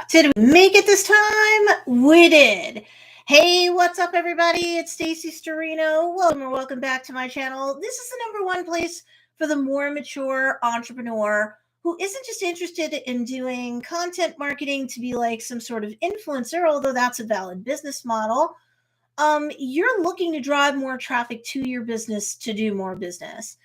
Did we make it this time? We did. Hey, what's up, everybody? It's Stacey Storino. Welcome or welcome back to my channel. This is the number one place for the more mature entrepreneur who isn't just interested in doing content marketing to be like some sort of influencer, although that's a valid business model. You're looking to drive more traffic to your business to do more business.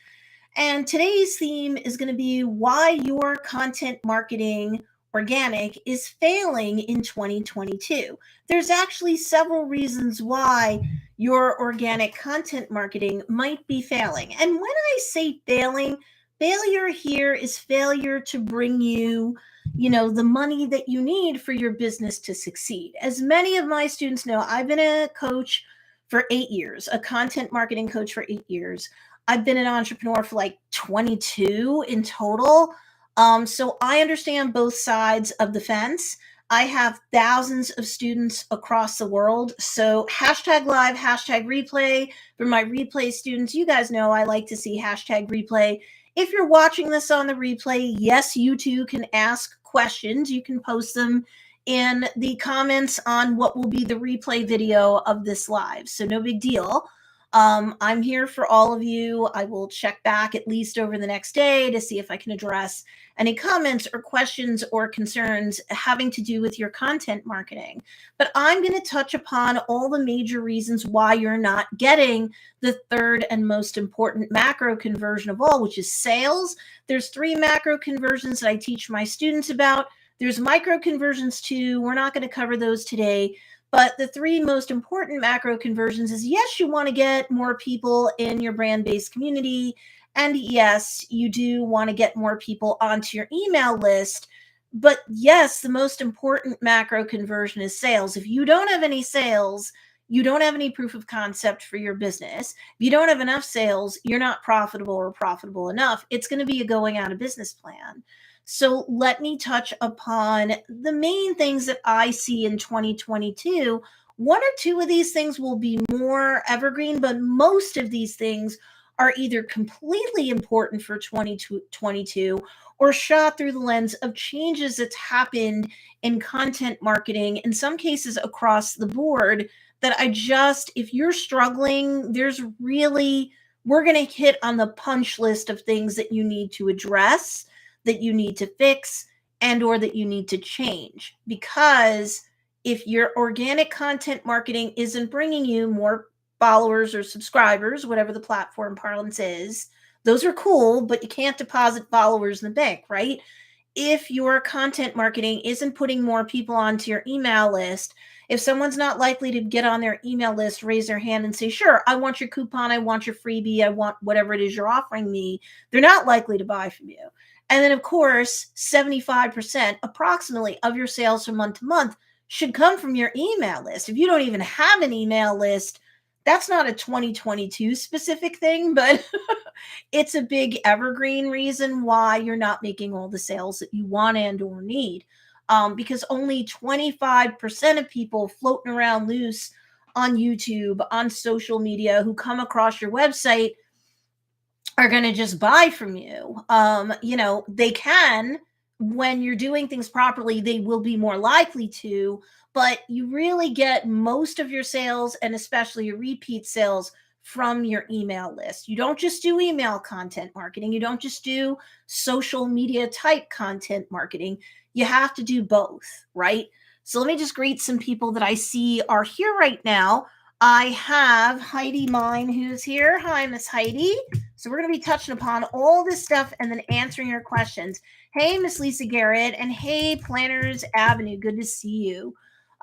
And today's theme is going to be why your content marketing organic is failing in 2022. There's actually several reasons why your organic content marketing might be failing. And when I say failing, failure here is failure to bring you, the money that you need for your business to succeed. As many of my students know, I've been a coach for 8 years, a content marketing coach for 8 years. I've been an entrepreneur for like 22 in total. So I understand both sides of the fence. I have thousands of students across the world. So hashtag live, hashtag replay. For my replay students, you guys know I like to see hashtag replay. If you're watching this on the replay, yes, you too can ask questions. You can post them in the comments on what will be the replay video of this live. So no big deal. I'm here for all of you. I will check back at least over the next day to see if I can address any comments or questions or concerns having to do with your content marketing. But I'm going to touch upon all the major reasons why you're not getting the third and most important macro conversion of all, which is sales. There's 3 macro conversions that I teach my students about. There's micro conversions too. We're not going to cover those today. But the 3 most important macro conversions is, yes, you want to get more people in your brand-based community. And yes, you do want to get more people onto your email list. But yes, the most important macro conversion is sales. If you don't have any sales, you don't have any proof of concept for your business. If you don't have enough sales, you're not profitable or profitable enough. It's going to be a going out of business plan. So let me touch upon the main things that I see in 2022. 1 or 2 of these things will be more evergreen, but most of these things are either completely important for 2022 or shot through the lens of changes that's happened in content marketing, in some cases across the board, that if you're struggling, we're going to hit on the punch list of things that you need to address, that you need to fix, and or that you need to change. Because if your organic content marketing isn't bringing you more followers or subscribers, whatever the platform parlance is, those are cool, but you can't deposit followers in the bank, right? If your content marketing isn't putting more people onto your email list, if someone's not likely to get on their email list, raise their hand and say, sure, I want your coupon, I want your freebie, I want whatever it is you're offering me, they're not likely to buy from you. And then, of course, 75% approximately of your sales from month to month should come from your email list. If you don't even have an email list, that's not a 2022 specific thing, but it's a big evergreen reason why you're not making all the sales that you want and or need. Because only 25% of people floating around loose on YouTube, on social media, who come across your website are going to just buy from you. They can, when you're doing things properly, they will be more likely to, but you really get most of your sales, and especially your repeat sales, from your email list. You don't just do email content marketing. You don't just do social media type content marketing. You have to do both, right? So let me just greet some people that I see are here right now. I have Heidi Mine, who's here. Hi, Miss Heidi. So we're going to be touching upon all this stuff and then answering your questions. Hey, Miss Lisa Garrett, and hey, Planners Avenue. Good to see you.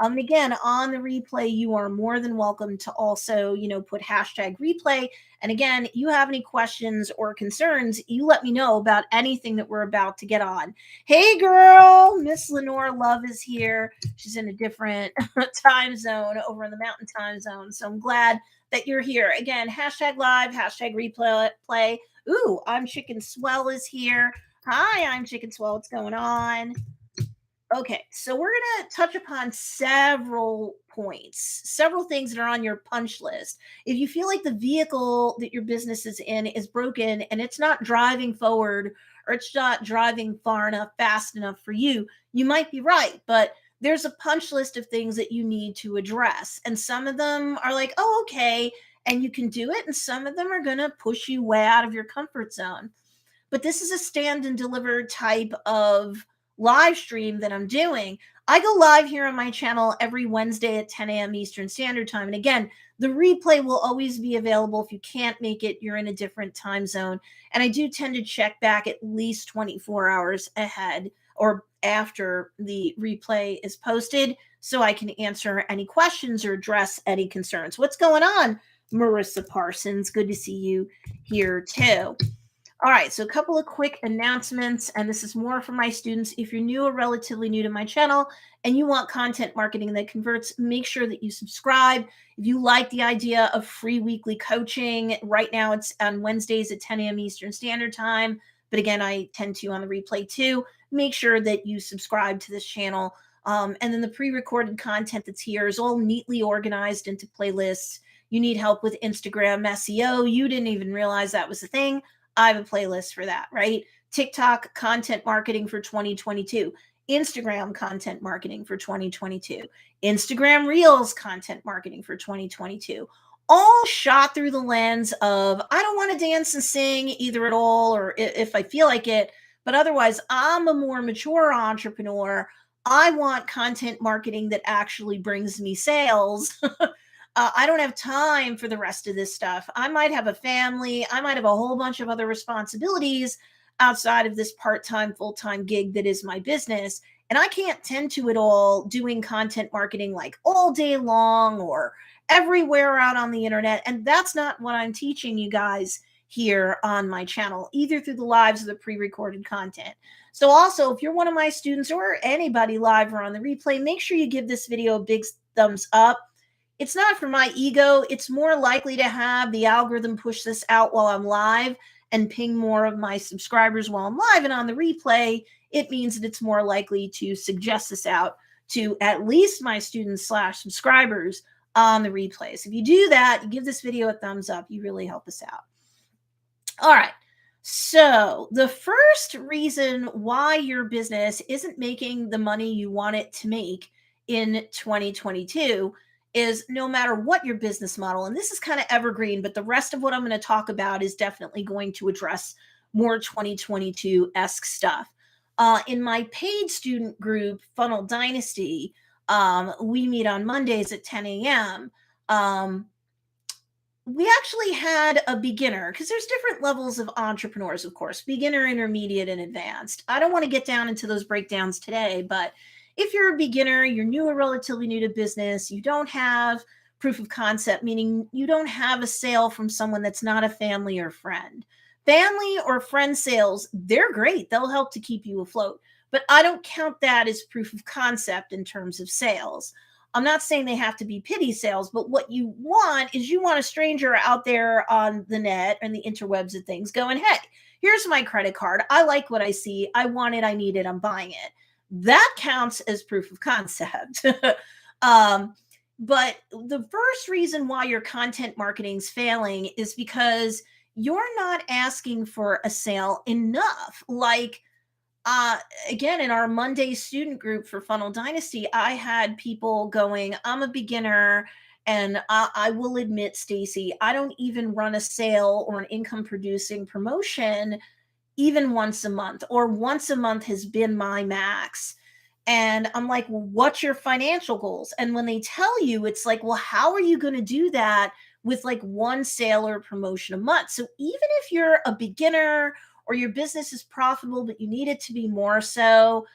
And again, on the replay, you are more than welcome to also, put hashtag replay. And again, you have any questions or concerns, you let me know about anything that we're about to get on. Hey, girl, Miss Lenore Love is here. She's in a different time zone, over in the Mountain Time Zone. So I'm glad that you're here. Again, hashtag live, hashtag replay. Ooh, I'm Chicken Swell is here. Hi, I'm Chicken Swell. What's going on? Okay, so we're going to touch upon several points, several things that are on your punch list. If you feel like the vehicle that your business is in is broken and it's not driving forward or it's not driving far enough, fast enough for you, you might be right. But there's a punch list of things that you need to address. And some of them are like, oh, okay, and you can do it. And some of them are going to push you way out of your comfort zone. But this is a stand and deliver type of live stream that I'm doing. I go live here on my channel every Wednesday at 10 a.m. Eastern Standard Time. And again, the replay will always be available. If you can't make it, you're in a different time zone. And I do tend to check back at least 24 hours ahead or after the replay is posted so I can answer any questions or address any concerns. What's going on, Marissa Parsons? Good to see you here too. All right, so a couple of quick announcements, and this is more for my students. If you're new or relatively new to my channel and you want content marketing that converts, make sure that you subscribe. If you like the idea of free weekly coaching, right now it's on Wednesdays at 10 a.m. Eastern Standard Time. But again, I tend to on the replay too. Make sure that you subscribe to this channel. And then the pre-recorded content that's here is all neatly organized into playlists. You need help with Instagram SEO. You didn't even realize that was a thing. I have a playlist for that, right? TikTok content marketing for 2022, Instagram content marketing for 2022, Instagram Reels content marketing for 2022, all shot through the lens of I don't want to dance and sing either at all, or if I feel like it, but otherwise I'm a more mature entrepreneur. I want content marketing that actually brings me sales. I don't have time for the rest of this stuff. I might have a family. I might have a whole bunch of other responsibilities outside of this part-time, full-time gig that is my business. And I can't tend to it all doing content marketing like all day long or everywhere out on the internet. And that's not what I'm teaching you guys here on my channel, either through the lives or the pre-recorded content. So also, if you're one of my students or anybody live or on the replay, make sure you give this video a big thumbs up. It's not for my ego. It's more likely to have the algorithm push this out while I'm live and ping more of my subscribers while I'm live. And on the replay, it means that it's more likely to suggest this out to at least my students / subscribers on the replays. If you do that, you give this video a thumbs up, you really help us out. All right. So the first reason why your business isn't making the money you want it to make in 2022 is no matter what your business model, and this is kind of evergreen, but the rest of what I'm going to talk about is definitely going to address more 2022-esque stuff. In my paid student group, Funnel Dynasty, we meet on Mondays at 10 a.m. We actually had a beginner, because there's different levels of entrepreneurs, of course, beginner, intermediate, and advanced. I don't want to get down into those breakdowns today, but if you're a beginner, you're new or relatively new to business, you don't have proof of concept, meaning you don't have a sale from someone that's not a family or friend. Family or friend sales, they're great. They'll help to keep you afloat. But I don't count that as proof of concept in terms of sales. I'm not saying they have to be pity sales, but what you want is you want a stranger out there on the net and the interwebs and things going, hey, here's my credit card. I like what I see. I want it. I need it. I'm buying it. That counts as proof of concept. But the first reason why your content marketing is failing is because you're not asking for a sale enough. Like, again, in our Monday student group for Funnel Dynasty, I had people going, I'm a beginner, and I will admit, Stacey, I don't even run a sale or an income producing promotion even once a month, or once a month has been my max. And I'm like, well, what's your financial goals? And when they tell you, it's like, well, how are you going to do that with like one sale or promotion a month? So even if you're a beginner or your business is profitable, but you need it to be more so,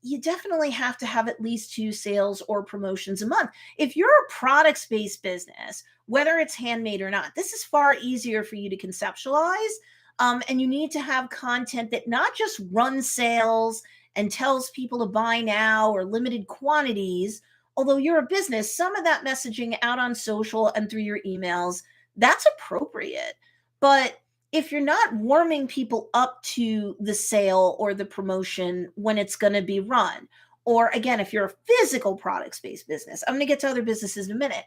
you definitely have to have at least 2 sales or promotions a month. If you're a products-based business, whether it's handmade or not, this is far easier for you to conceptualize. And you need to have content that not just runs sales and tells people to buy now or limited quantities. Although you're a business, some of that messaging out on social and through your emails, that's appropriate. But if you're not warming people up to the sale or the promotion when it's going to be run, or again, if you're a physical products-based business, I'm going to get to other businesses in a minute.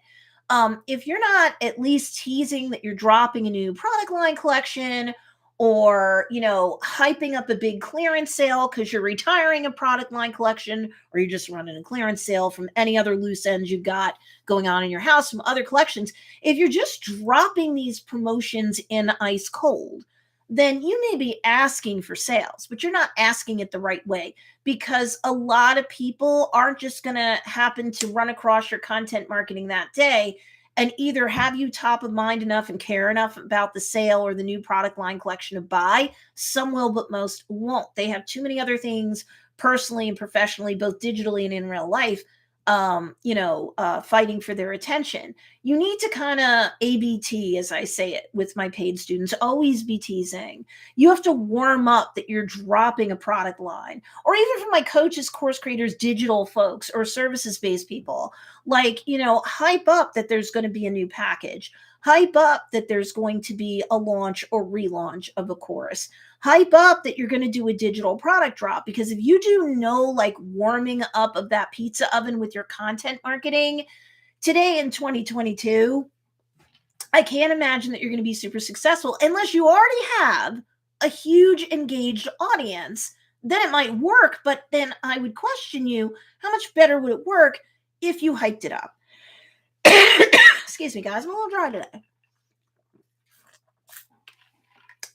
If you're not at least teasing that you're dropping a new product line collection, or, hyping up a big clearance sale because you're retiring a product line collection, or you're just running a clearance sale from any other loose ends you've got going on in your house from other collections. If you're just dropping these promotions in ice cold, then you may be asking for sales, but you're not asking it the right way, because a lot of people aren't just going to happen to run across your content marketing that day and either have you top of mind enough and care enough about the sale or the new product line collection to buy. Some will, but most won't. They have too many other things personally and professionally, both digitally and in real life, fighting for their attention. You need to kind of ABT, as I say it with my paid students, always be teasing. You have to warm up that you're dropping a product line, or even for my coaches, course creators, digital folks, or services based people, hype up that there's going to be a new package, hype up that there's going to be a launch or relaunch of a course, hype up that you're going to do a digital product drop. Because if you do no warming up of that pizza oven with your content marketing today in 2022, I can't imagine that you're going to be super successful unless you already have a huge engaged audience. Then it might work, but then I would question you, how much better would it work if you hyped it up? Excuse me, guys, I'm a little dry today.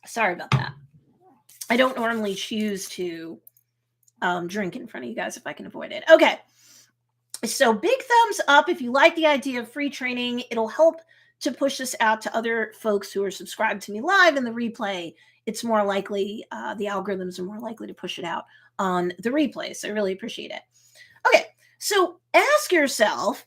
Sorry about that. I don't normally choose to drink in front of you guys if I can avoid it. Okay. So big thumbs up if you like the idea of free training. It'll help to push this out to other folks who are subscribed to me live in the replay. It's more likely, the algorithms are more likely to push it out on the replay. So I really appreciate it. Okay. So ask yourself,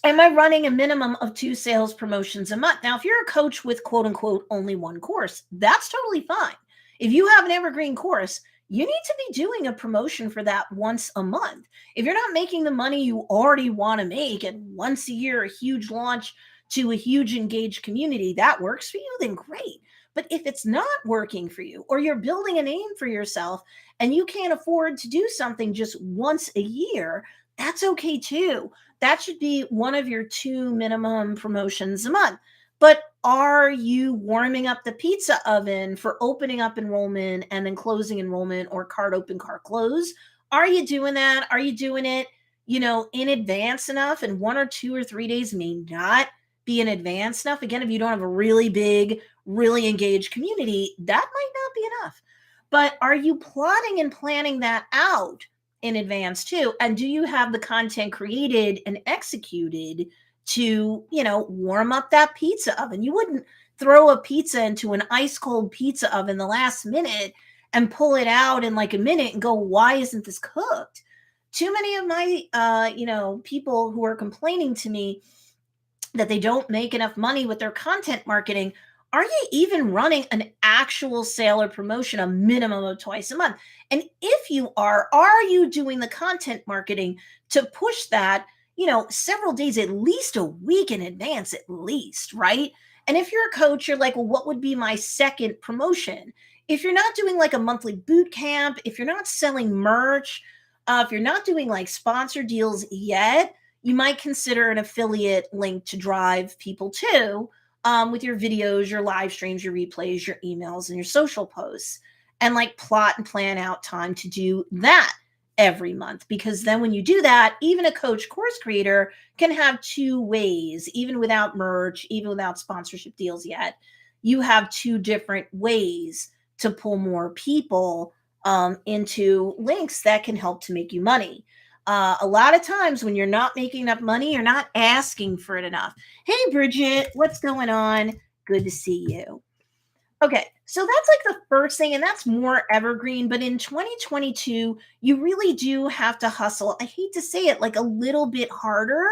am I running a minimum of 2 sales promotions a month? Now, if you're a coach with quote unquote only one course, that's totally fine. If you have an evergreen course, you need to be doing a promotion for that once a month. If you're not making the money you already want to make, and once a year, a huge launch to a huge engaged community, that works for you, then great. But if it's not working for you, or you're building a name for yourself and you can't afford to do something just once a year, that's okay too. That should be one of your 2 minimum promotions a month. But are you warming up the pizza oven for opening up enrollment and then closing enrollment, or cart open, cart close? Are you doing that? Are you doing it, in advance enough? And 1 or 2 or 3 days may not be in advance enough. Again, if you don't have a really big, really engaged community, that might not be enough. But are you plotting and planning that out in advance too? And do you have the content created and executed to, warm up that pizza oven? You wouldn't throw a pizza into an ice cold pizza oven the last minute and pull it out in a minute and go, why isn't this cooked? Too many of my, people who are complaining to me that they don't make enough money with their content marketing, are you even running an actual sale or promotion a minimum of twice a month? And if you are you doing the content marketing to push that, several days, at least a week in advance, at least, right? And if you're a coach, you're like, well, what would be my second promotion? If you're not doing a monthly boot camp, if you're not selling merch, if you're not doing sponsor deals yet, you might consider an affiliate link to drive people to, with your videos, your live streams, your replays, your emails, and your social posts, and plot and plan out time to do that every month. Because then when you do that, even a coach course creator can have 2 ways, even without merch, even without sponsorship deals yet, you have 2 different ways to pull more people into links that can help to make you money. A lot of times when you're not making enough money, you're not asking for it enough. Hey, Bridget, what's going on? Good to see you. Okay, so that's the first thing, and that's more evergreen. But in 2022, you really do have to hustle. I hate to say it, a little bit harder,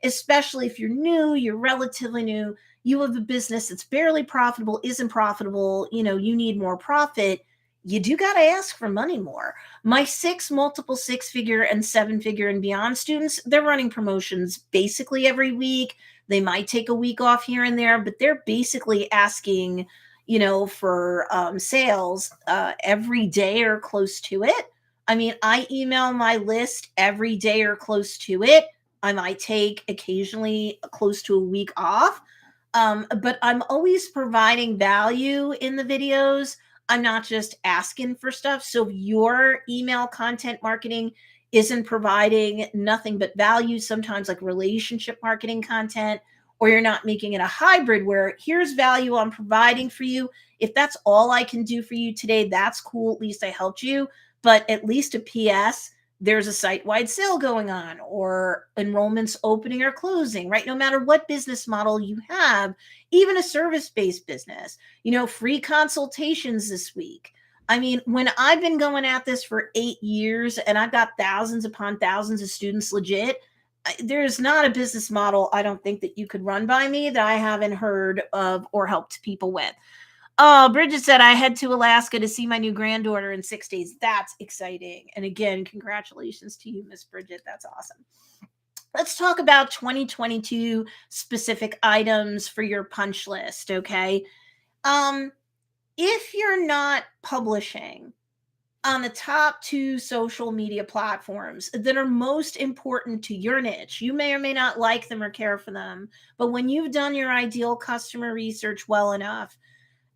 especially if you're new, you're relatively new, you have a business that's barely profitable, isn't profitable, you need more profit. You do got to ask for money more. My multiple 6-figure and 7-figure and beyond students, they're running promotions basically every week. They might take a week off here and there, but they're basically asking, for sales every day or close to it. I mean, I email my list every day or close to it. I might take occasionally close to a week off. But I'm always providing value in the videos. I'm not just asking for stuff. So if your email content marketing isn't providing nothing but value, sometimes like relationship marketing content, or you're not making it a hybrid where here's value I'm providing for you. If that's all I can do for you today, that's cool. At least I helped you. But at least a PS, there's a site-wide sale going on, or enrollments opening or closing, right? No matter what business model you have, even a service-based business, free consultations this week. I mean, when I've been going at this for 8 years and I've got thousands upon thousands of students legit, there's not a business model I don't think that you could run by me that I haven't heard of or helped people with. Oh, Bridget said, I head to Alaska to see my new granddaughter in 6 days. That's exciting. And again, congratulations to you, Miss Bridget. That's awesome. Let's talk about 2022 specific items for your punch list, okay? If you're not publishing on the top 2 social media platforms that are most important to your niche, you may or may not like them or care for them, but when you've done your ideal customer research well enough,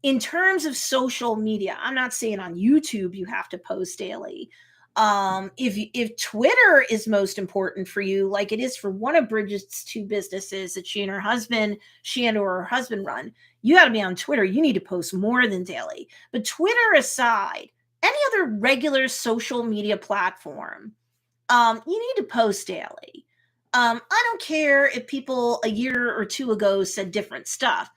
in terms of social media, I'm not saying on YouTube you have to post daily. If Twitter is most important for you, like it is for one of Bridget's 2 businesses that she and or her husband run, you got to be on Twitter. You need to post more than daily. But Twitter aside, any other regular social media platform, you need to post daily. I don't care if people a year or 2 ago said different stuff.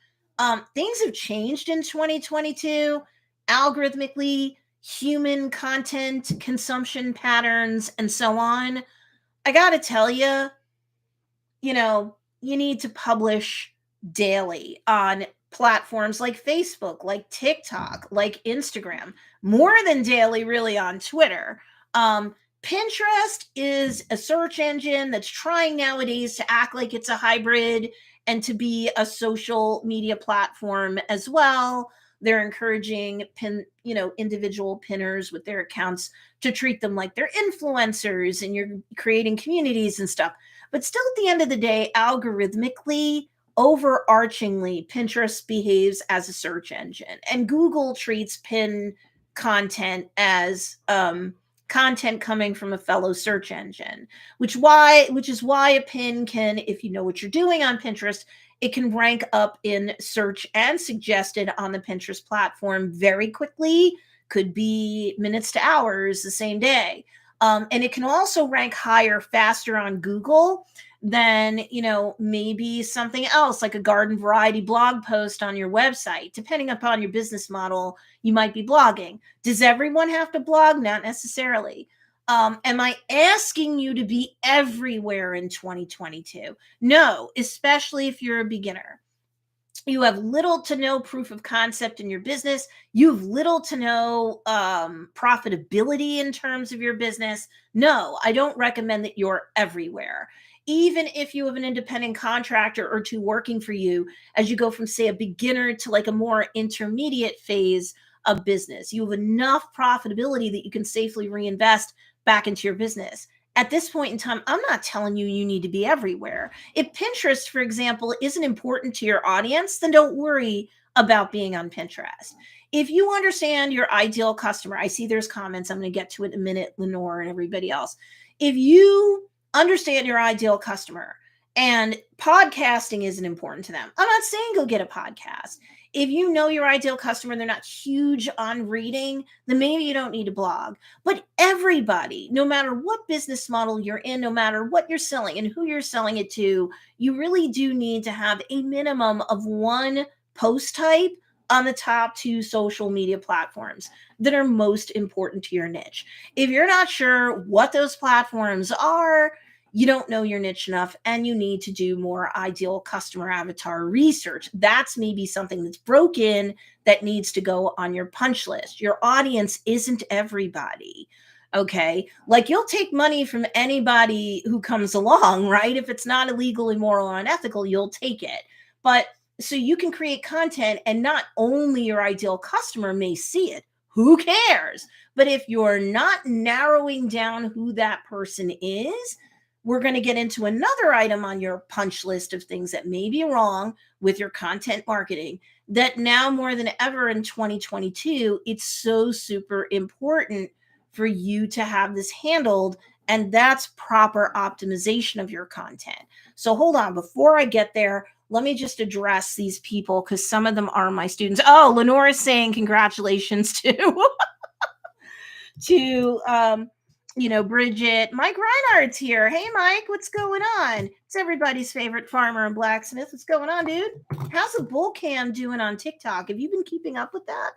Things have changed in 2022, algorithmically, human content consumption patterns, and so on. I got to tell you, you need to publish daily on platforms like Facebook, like TikTok, like Instagram, more than daily, really, on Twitter. Pinterest is a search engine that's trying nowadays to act like it's a hybrid and to be a social media platform as well. They're encouraging individual pinners with their accounts to treat them like they're influencers, and you're creating communities and stuff. But still, at the end of the day, algorithmically, overarchingly, Pinterest behaves as a search engine, and Google treats pin content as content coming from a fellow search engine, which is why a pin can, if you know what you're doing on Pinterest, it can rank up in search and suggested on the Pinterest platform very quickly, could be minutes to hours the same day. And it can also rank higher, faster on Google than, maybe something else like a garden variety blog post on your website. Depending upon your business model, you might be blogging. Does everyone have to blog? Not necessarily. Am I asking you to be everywhere in 2022? No, especially if you're a beginner. You have little to no proof of concept in your business. You have little to no profitability in terms of your business. No, I don't recommend that you're everywhere. Even if you have an independent contractor or 2 working for you, as you go from, say, a beginner to like a more intermediate phase of business, you have enough profitability that you can safely reinvest back into your business. At this point in time, I'm not telling you need to be everywhere. If Pinterest, for example, isn't important to your audience, then don't worry about being on Pinterest. If you understand your ideal customer, I see there's comments, I'm going to get to it in a minute, Lenore and everybody else. If you understand your ideal customer and podcasting isn't important to them, I'm not saying go get a podcast. If you know your ideal customer, they're not huge on reading, then maybe you don't need to blog. But everybody, no matter what business model you're in, no matter what you're selling and who you're selling it to, you really do need to have a minimum of 1 post type on the top 2 social media platforms that are most important to your niche. If you're not sure what those platforms are, you don't know your niche enough, and you need to do more ideal customer avatar research. That's maybe something that's broken that needs to go on your punch list. Your audience isn't everybody. Okay. Like, you'll take money from anybody who comes along, right? If it's not illegal, immoral, or unethical, you'll take it. But so you can create content, and not only your ideal customer may see it, who cares? But if you're not narrowing down who that person is, we're going to get into another item on your punch list of things that may be wrong with your content marketing, that now more than ever in 2022, it's so super important for you to have this handled. And that's proper optimization of your content. So hold on, before I get there, let me just address these people because some of them are my students. Oh, Lenora's saying congratulations to Bridget. Mike Reinhardt's here. Hey, Mike, what's going on? It's everybody's favorite farmer and blacksmith. What's going on, dude? How's the bull cam doing on TikTok? Have you been keeping up with that?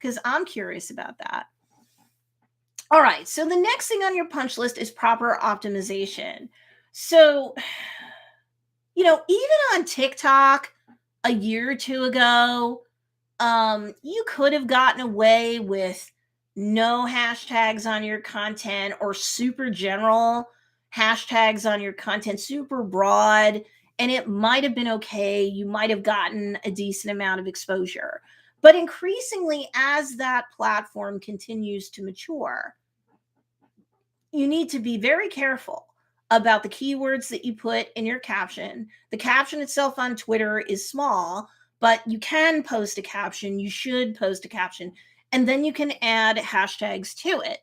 Because I'm curious about that. All right, so the next thing on your punch list is proper optimization. So, even on TikTok a year or two ago, you could have gotten away with no hashtags on your content or super general hashtags on your content, super broad, and it might have been okay. You might have gotten a decent amount of exposure. But increasingly, as that platform continues to mature, you need to be very careful about the keywords that you put in your caption. The caption itself on Twitter is small, but you can post a caption. You should post a caption, and then you can add hashtags to it.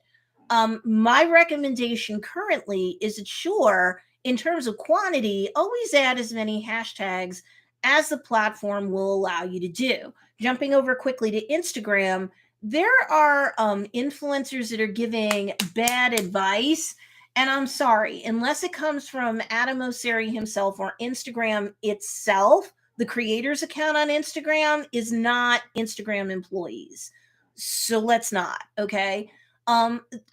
My recommendation currently is that, sure, in terms of quantity, always add as many hashtags as the platform will allow you to do. Jumping over quickly to Instagram, there are influencers that are giving bad advice. And I'm sorry, unless it comes from Adam Mosseri himself or Instagram itself, the creator's account on Instagram is not Instagram employees. So let's not, okay?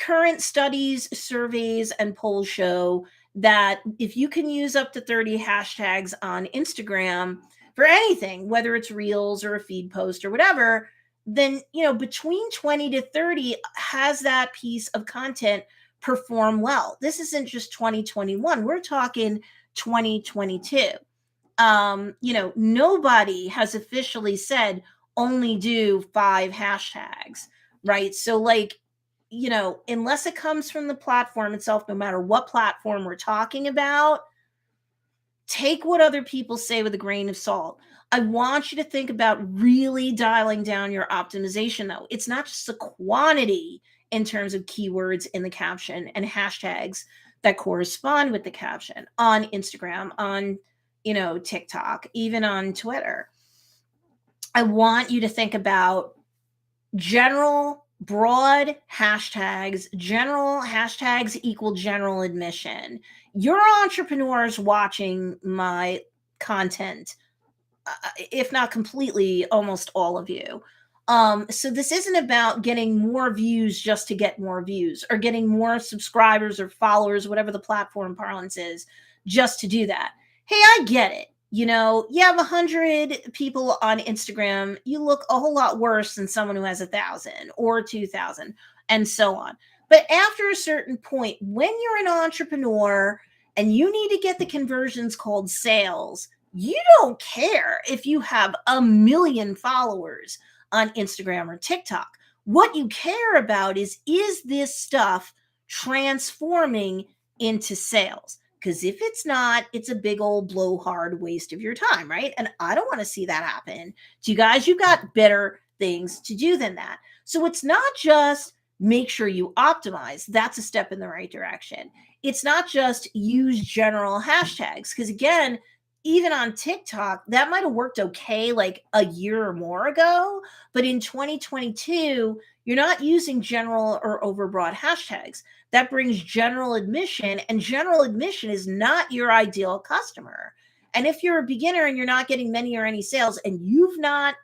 Current studies, surveys, and polls show that if you can use up to 30 hashtags on Instagram for anything, whether it's reels or a feed post or whatever, then between 20 to 30 has that piece of content perform well. This isn't just 2021, we're talking 2022. Nobody has officially said only do 5 hashtags, right? So unless it comes from the platform itself, no matter what platform we're talking about, take what other people say with a grain of salt. I want you to think about really dialing down your optimization, though. It's not just the quantity in terms of keywords in the caption and hashtags that correspond with the caption on Instagram, on, TikTok, even on Twitter. I want you to think about general, broad hashtags. General hashtags equal general admission. You're entrepreneurs watching my content, if not completely, almost all of you. So this isn't about getting more views just to get more views, or getting more subscribers or followers, whatever the platform parlance is, just to do that. Hey, I get it. You have 100 people on Instagram. You look a whole lot worse than someone who has 1,000 or 2,000 and so on. But after a certain point, when you're an entrepreneur and you need to get the conversions called sales, you don't care if you have 1 million followers on Instagram or TikTok. What you care about is this stuff transforming into sales? Because if it's not, it's a big old blowhard waste of your time, right? And I don't want to see that happen to you guys. You've got better things to do than that. So it's not just make sure you optimize. That's a step in the right direction. It's not just use general hashtags, because again, even on TikTok, that might have worked okay like a year or more ago. But in 2022, you're not using general or overbroad hashtags. That brings general admission, and general admission is not your ideal customer. And if you're a beginner and you're not getting many or any sales, and you've not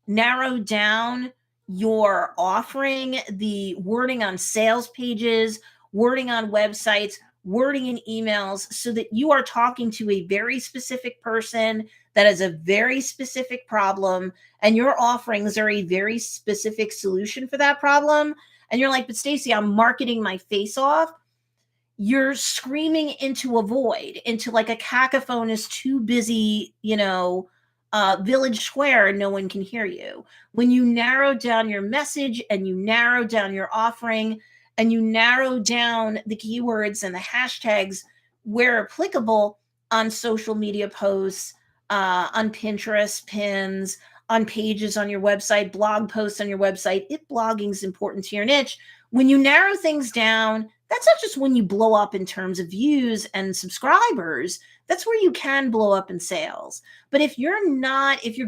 narrowed down your offering, the wording on sales pages, wording on websites, wording in emails, so that you are talking to a very specific person that has a very specific problem, and your offerings are a very specific solution for that problem, and you're like, but Stacey, I'm marketing my face off. You're screaming into a void, into like a cacophonous, too busy, village square, and no one can hear you. When you narrow down your message and you narrow down your offering and you narrow down the keywords and the hashtags where applicable, on social media posts, on Pinterest pins, on pages on your website, blog posts on your website. If blogging is important to your niche, when you narrow things down, that's not just when you blow up in terms of views and subscribers. That's where you can blow up in sales. But if you're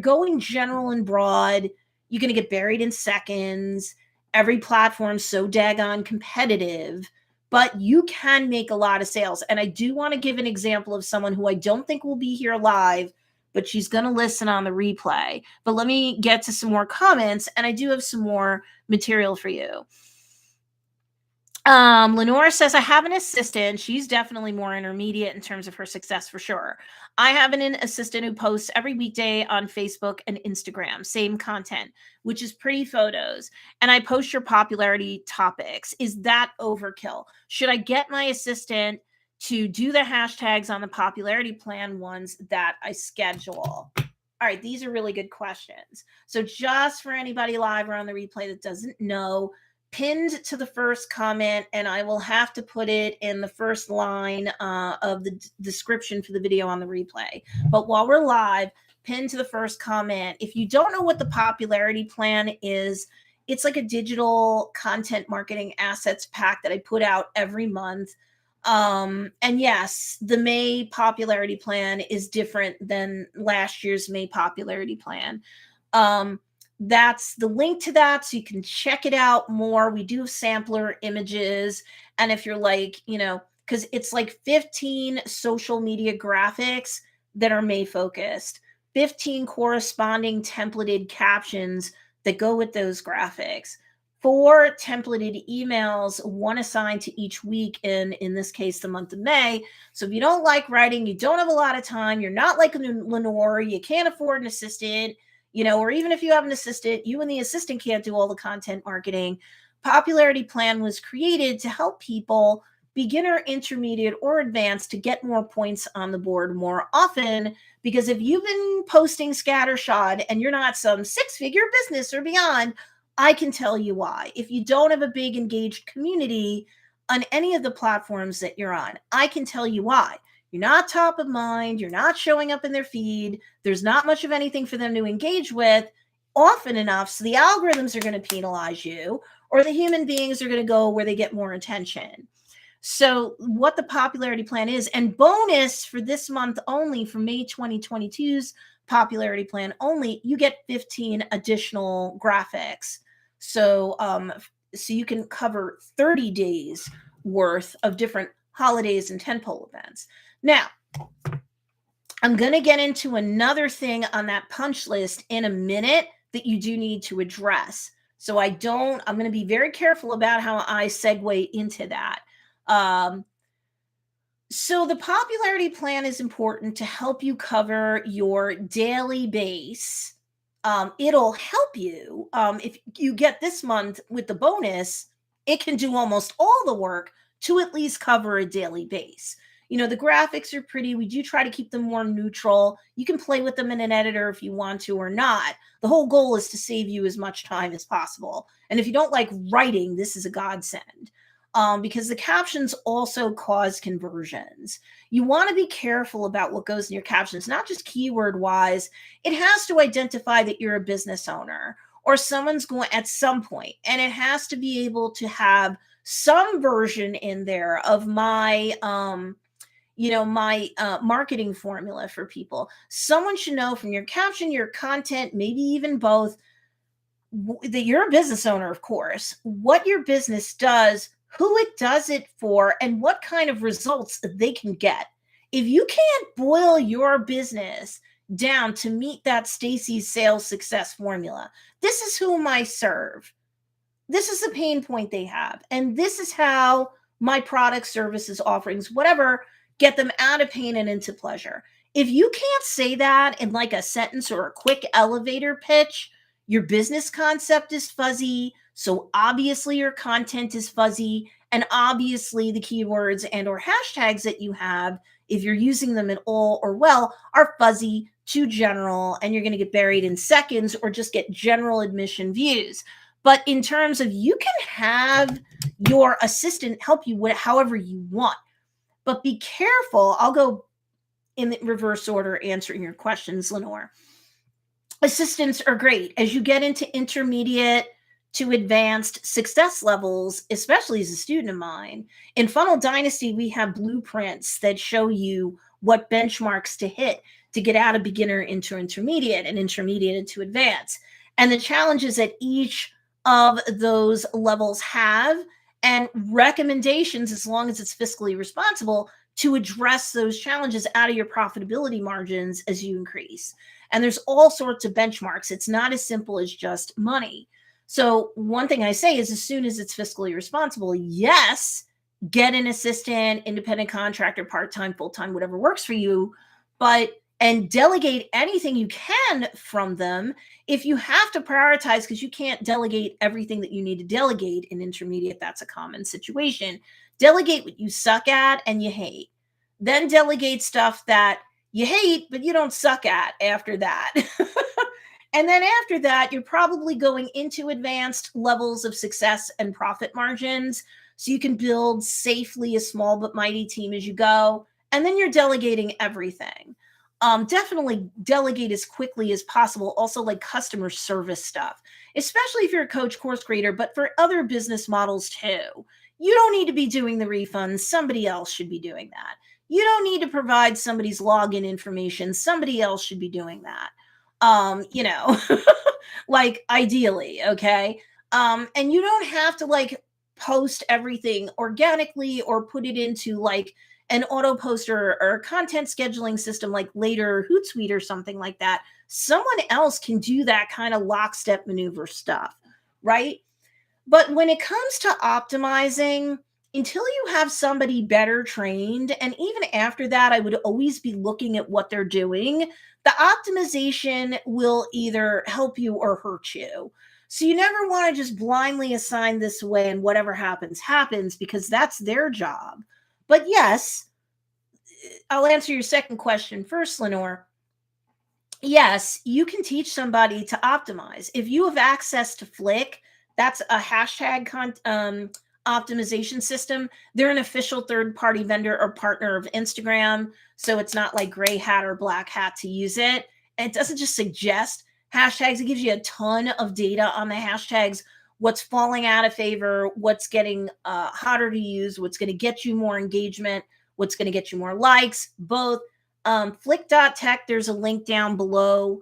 going general and broad, you're going to get buried in seconds. Every platform's so daggone competitive, but you can make a lot of sales. And I do want to give an example of someone who I don't think will be here live, but she's going to listen on the replay. But let me get to some more comments, and I do have some more material for you. Lenore says, I have an assistant. She's definitely more intermediate in terms of her success for sure. I have an assistant who posts every weekday on Facebook and Instagram, same content, which is pretty photos. And I post your popularity topics. Is that overkill? Should I get my assistant to do the hashtags on the popularity plan ones that I schedule? All right, these are really good questions. So just for anybody live or on the replay that doesn't know, pinned to the first comment, and I will have to put it in the first line of the description for the video on the replay. But while we're live, pinned to the first comment. If you don't know what the popularity plan is, it's like a digital content marketing assets pack that I put out every month. And yes, the May popularity plan is different than last year's May popularity plan. That's the link to that, so you can check it out more. We do have sampler images. And if you're like, because it's like 15 social media graphics that are May focused, 15 corresponding templated captions that go with those graphics, 4 templated emails, 1 assigned to each week in this case, the month of May. So if you don't like writing, you don't have a lot of time, you're not like Lenore, you can't afford an assistant, or even if you have an assistant, you and the assistant can't do all the content marketing. Popularity plan was created to help people, beginner, intermediate, or advanced, to get more points on the board more often. Because if you've been posting scattershot and you're not some 6-figure business or beyond, I can tell you why. If you don't have a big engaged community on any of the platforms that you're on, I can tell you why. You're not top of mind. You're not showing up in their feed. There's not much of anything for them to engage with often enough. So the algorithms are going to penalize you, or the human beings are going to go where they get more attention. So what the popularity plan is, and bonus for this month only, for May 2022's popularity plan only, you get 15 additional graphics. So, so you can cover 30 days worth of different holidays and tentpole events. Now, I'm going to get into another thing on that punch list in a minute that you do need to address. So I'm going to be very careful about how I segue into that. So the popularity plan is important to help you cover your daily base. It'll help you if you get this month with the bonus, it can do almost all the work to at least cover a daily base. The graphics are pretty. We do try to keep them more neutral. You can play with them in an editor if you want to or not. The whole goal is to save you as much time as possible. And if you don't like writing, this is a godsend. Because the captions also cause conversions. You want to be careful about what goes in your captions, not just keyword wise. It has to identify that you're a business owner or someone's going at some point, and it has to be able to have some version in there of my marketing formula for people. Someone should know from your caption, your content, maybe even both, that you're a business owner, of course, what your business does, who it does it for, and what kind of results they can get. If you can't boil your business down to meet that Stacey's sales success formula, this is whom I serve. This is the pain point they have. And this is how my products, services, offerings, whatever, get them out of pain and into pleasure. If you can't say that in like a sentence or a quick elevator pitch, your business concept is fuzzy. So obviously your content is fuzzy, and obviously the keywords and or hashtags that you have, if you're using them at all or well, are fuzzy, too general, and you're going to get buried in seconds or just get general admission views. But in terms of, you can have your assistant help you with however you want. But be careful. I'll go in the reverse order answering your questions, Lenore. Assistants are great. As you get into intermediate to advanced success levels, especially as a student of mine, in Funnel Dynasty, we have blueprints that show you what benchmarks to hit to get out of beginner into intermediate and intermediate into advanced. And the challenges that each of those levels have and recommendations, as long as it's fiscally responsible, to address those challenges out of your profitability margins as you increase. And there's all sorts of benchmarks. It's not as simple as just money. So one thing I say is, as soon as it's fiscally responsible, yes, get an assistant, independent contractor, part-time, full-time, whatever works for you, and delegate anything you can from them. If you have to prioritize, because you can't delegate everything that you need to delegate in intermediate, that's a common situation. Delegate what you suck at and you hate. Then delegate stuff that you hate, but you don't suck at after that. And then after that, you're probably going into advanced levels of success and profit margins, so you can build safely a small but mighty team as you go. And then you're delegating everything. Definitely delegate as quickly as possible. Also, like customer service stuff, especially if you're a coach, course creator, but for other business models too. You don't need to be doing the refunds. Somebody else should be doing that. You don't need to provide somebody's login information. Somebody else should be doing that. Like ideally, okay? And you don't have to like post everything organically or put it into like an auto poster or a content scheduling system like later Hootsuite or something like that. Someone else can do that kind of lockstep maneuver stuff, right? But when it comes to optimizing, until you have somebody better trained, and even after that, I would always be looking at what they're doing. The optimization will either help you or hurt you. So you never want to just blindly assign this away and whatever happens, happens, because that's their job. But yes, I'll answer your second question first, Lenore. Yes, you can teach somebody to optimize. If you have access to Flick, that's a hashtag optimization system. They're an official third-party vendor or partner of Instagram, so it's not like gray hat or black hat to use it. And it doesn't just suggest hashtags. It gives you a ton of data on the hashtags, what's falling out of favor, what's getting hotter to use, what's going to get you more engagement, what's going to get you more likes, both. Flick.tech, there's a link down below.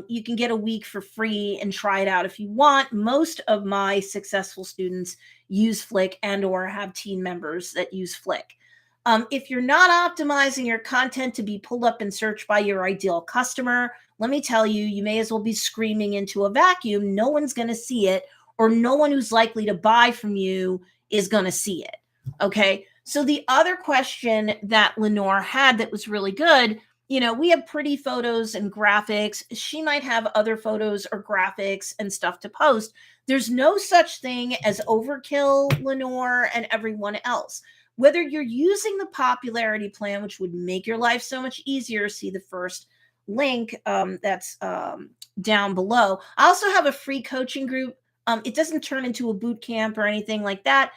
You can get a week for free and try it out if you want. Most of my successful students use Flick and or have team members that use Flick. If you're not optimizing your content to be pulled up and searched by your ideal customer, let me tell you, you may as well be screaming into a vacuum. No one's going to see it, or no one who's likely to buy from you is going to see it. Okay. So the other question that Lenore had that was really good, we have pretty photos and graphics. She might have other photos or graphics and stuff to post. There's no such thing as overkill, Lenore, and everyone else. Whether you're using the popularity plan, which would make your life so much easier, see the first link that's down below. I also have a free coaching group. It doesn't turn into a boot camp or anything like that.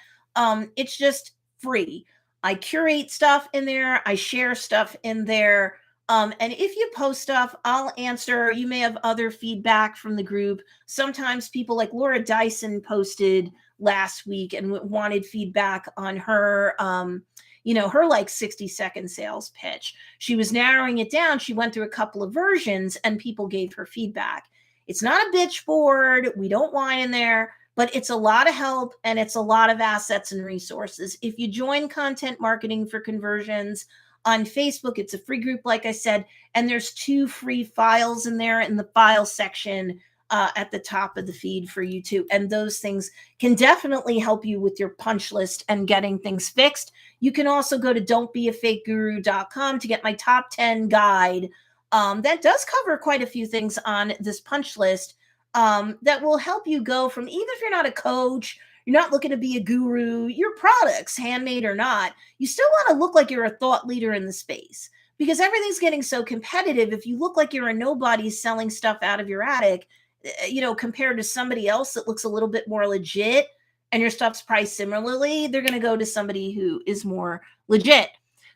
It's just free. I curate stuff in there. I share stuff in there. And if you post stuff, I'll answer. You may have other feedback from the group. Sometimes people like Laura Dyson posted last week and wanted feedback on her, her like 60-second sales pitch. She was narrowing it down. She went through a couple of versions and people gave her feedback. It's not a bitch board. We don't whine in there. But it's a lot of help and it's a lot of assets and resources. If you join Content Marketing for Conversions on Facebook, it's a free group, like I said, and there's 2 free files in there in the file section at the top of the feed for you too. And those things can definitely help you with your punch list and getting things fixed. You can also go to don'tbeafakeguru.com to get my top 10 guide. That does cover quite a few things on this punch list. That will help you go from, even if you're not a coach, you're not looking to be a guru, your products, handmade or not, you still want to look like you're a thought leader in the space, because everything's getting so competitive. If you look like you're a nobody selling stuff out of your attic, compared to somebody else that looks a little bit more legit and your stuff's priced similarly, they're going to go to somebody who is more legit.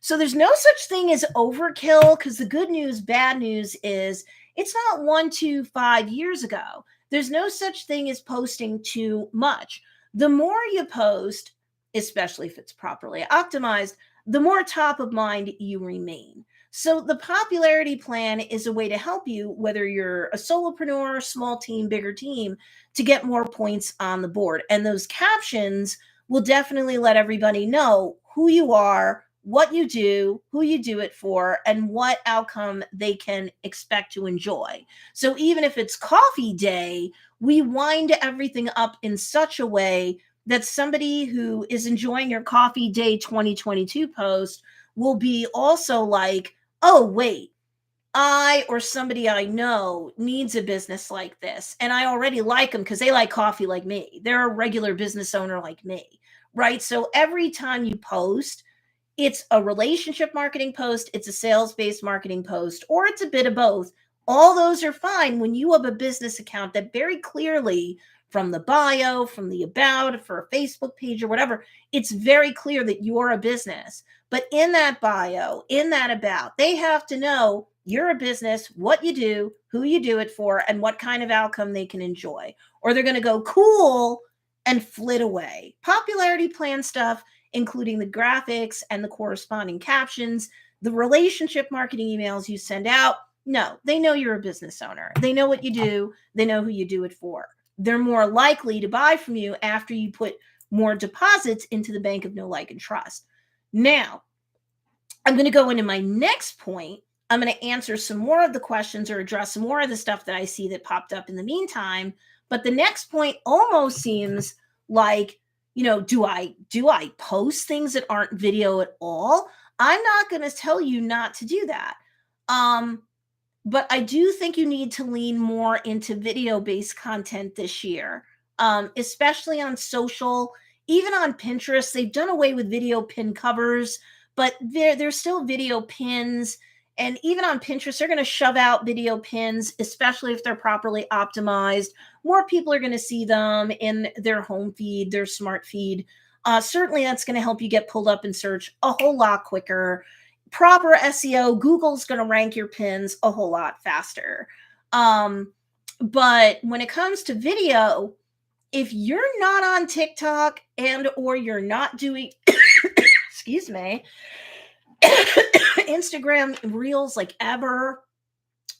So there's no such thing as overkill, because the good news, bad news is it's not 1 to 5 years ago. There's no such thing as posting too much. The more you post, especially if it's properly optimized, the more top of mind you remain. So the popularity plan is a way to help you, whether you're a solopreneur, small team, bigger team, to get more points on the board. And those captions will definitely let everybody know who you are, what you do, who you do it for, and what outcome they can expect to enjoy. So even if it's coffee day, we wind everything up in such a way that somebody who is enjoying your coffee day 2022 post will be also like, oh, wait, I or somebody I know needs a business like this. And I already like them because they like coffee like me. They're a regular business owner like me, right? So every time you post, it's a relationship marketing post, it's a sales-based marketing post, or it's a bit of both. All those are fine when you have a business account that very clearly, from the bio, from the about, for a Facebook page or whatever, it's very clear that you're a business. But in that bio, in that about, they have to know you're a business, what you do, who you do it for, and what kind of outcome they can enjoy. Or they're going to go cool and flit away. Popularity plan stuff, including the graphics and the corresponding captions, the relationship marketing emails you send out. No, they know you're a business owner. They know what you do. They know who you do it for. They're more likely to buy from you after you put more deposits into the bank of know, like, and trust. Now, I'm going to go into my next point. I'm going to answer some more of the questions or address some more of the stuff that I see that popped up in the meantime. But the next point almost seems like, do I post things that aren't video at all? I'm not going to tell you not to do that. But I do think you need to lean more into video-based content this year, especially on social, even on Pinterest. They've done away with video pin covers, but there's still video pins. And even on Pinterest, they're going to shove out video pins, especially if they're properly optimized. More people are going to see them in their home feed, their smart feed. Certainly, that's going to help you get pulled up in search a whole lot quicker. Proper SEO, Google's going to rank your pins a whole lot faster. But when it comes to video, if you're not on TikTok and or you're not doing, excuse me, Instagram reels like ever,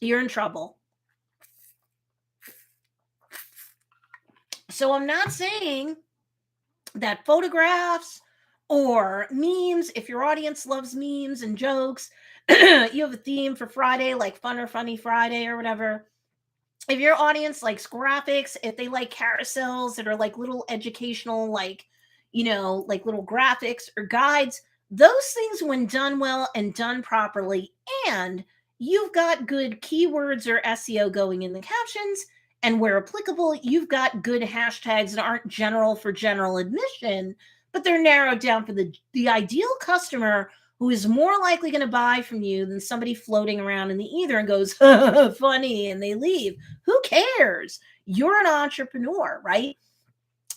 you're in trouble. So I'm not saying that photographs or memes, if your audience loves memes and jokes, you have a theme for Friday, like Fun or Funny Friday or whatever. If your audience likes graphics, if they like carousels that are like little educational, like little graphics or guides, those things, when done well and done properly, and you've got good keywords or SEO going in the captions, and where applicable, you've got good hashtags that aren't general for general admission, but they're narrowed down for the ideal customer who is more likely going to buy from you than somebody floating around in the ether and goes, funny, and they leave. Who cares? You're an entrepreneur, right?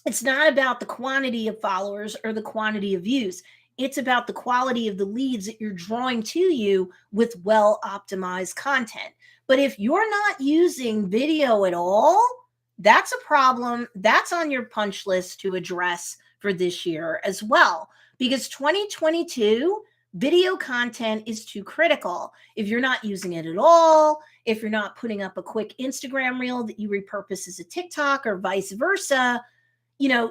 It's not about the quantity of followers or the quantity of views. It's about the quality of the leads that you're drawing to you with well-optimized content. But if you're not using video at all, that's a problem. That's on your punch list to address for this year as well. Because 2022, video content is too critical. If you're not using it at all, if you're not putting up a quick Instagram reel that you repurpose as a TikTok or vice versa,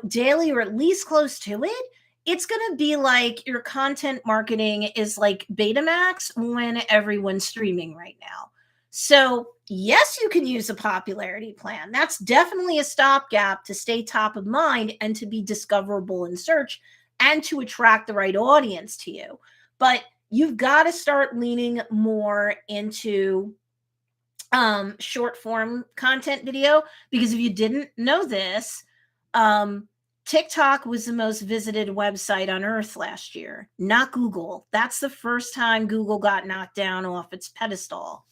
daily or at least close to it, it's going to be like your content marketing is like Betamax when everyone's streaming right now. So yes, you can use a popularity plan. That's definitely a stopgap to stay top of mind and to be discoverable in search and to attract the right audience to you. But you've got to start leaning more into short form content video, because if you didn't know this, TikTok was the most visited website on earth last year, not Google. That's the first time Google got knocked down off its pedestal.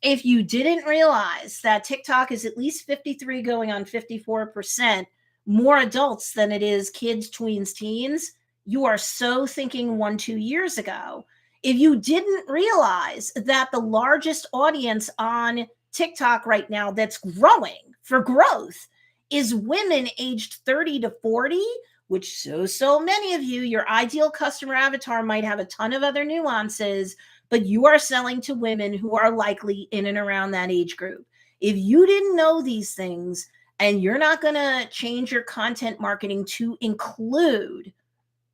If you didn't realize that TikTok is at least 53 going on 54% more adults than it is kids, tweens, teens, you are so thinking 1-2 years ago. If you didn't realize that the largest audience on TikTok right now that's growing for growth is women aged 30 to 40, which so many of you, your ideal customer avatar might have a ton of other nuances, but you are selling to women who are likely in and around that age group. If you didn't know these things and you're not going to change your content marketing to include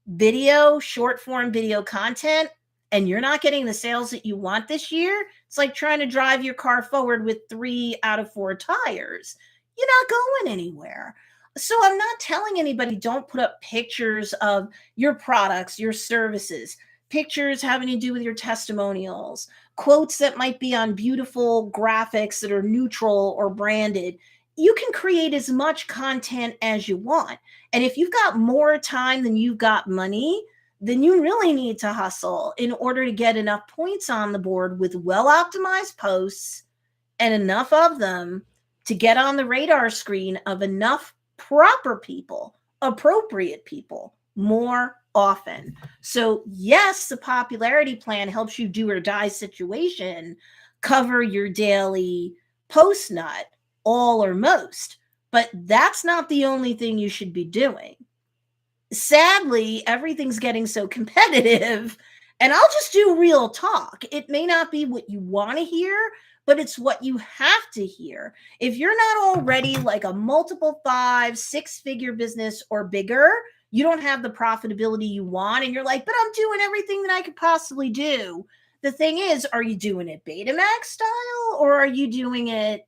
video, short form video content, and you're not getting the sales that you want this year, it's like trying to drive your car forward with 3 out of 4 tires. You're not going anywhere. So I'm not telling anybody don't put up pictures of your products, your services, pictures having to do with your testimonials, quotes that might be on beautiful graphics that are neutral or branded. You can create as much content as you want. And if you've got more time than you've got money, then you really need to hustle in order to get enough points on the board with well-optimized posts and enough of them to get on the radar screen of enough proper people, appropriate people, more often. So yes, the popularity plan helps you do or die situation cover your daily post nut, all or most, but that's not the only thing you should be doing. Sadly, everything's getting so competitive, and I'll just do real talk. It may not be what you want to hear, but it's what you have to hear. If you're not already like a multiple 5, 6-figure business or bigger, you don't have the profitability you want, and you're like, but I'm doing everything that I could possibly do. The thing is, are you doing it Betamax style, or are you doing it,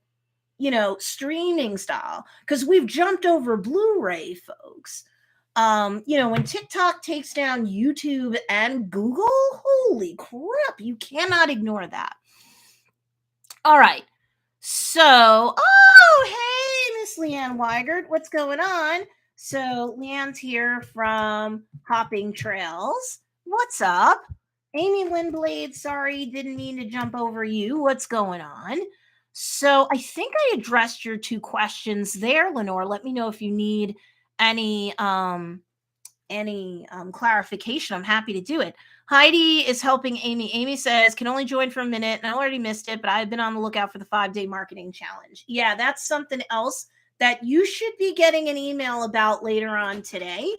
streaming style? Because we've jumped over Blu-ray, folks. When TikTok takes down YouTube and Google, holy crap, you cannot ignore that. All right. So, hey, Miss Leanne Weigert, what's going on? So Leanne's here from Hopping Trails. What's up? Amy Lindblade, sorry, didn't mean to jump over you. What's going on? So I think I addressed your 2 questions there, Lenore. Let me know if you need any clarification. I'm happy to do it. Heidi is helping Amy. Amy says, can only join for a minute, and I already missed it, but I've been on the lookout for the 5-day marketing challenge. Yeah, that's something else that you should be getting an email about later on today.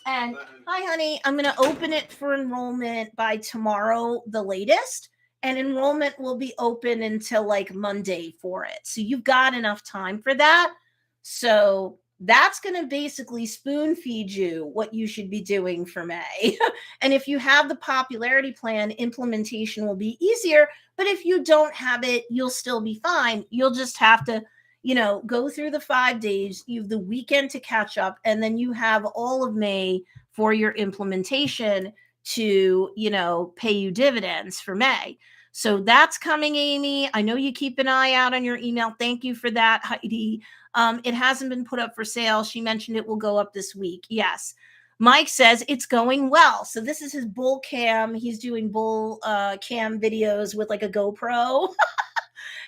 And hi, honey, I'm going to open it for enrollment by tomorrow, the latest. And enrollment will be open until like Monday for it. So you've got enough time for that. So that's going to basically spoon feed you what you should be doing for May. And if you have the popularity plan, implementation will be easier. But if you don't have it, you'll still be fine. You'll just have to, go through the 5 days. You have the weekend to catch up. And then you have all of May for your implementation to, pay you dividends for May. So that's coming, Amy. I know you keep an eye out on your email. Thank you for that, Heidi. It hasn't been put up for sale. She mentioned it will go up this week. Yes. Mike says it's going well. So this is his bull cam. He's doing bull cam videos with like a GoPro.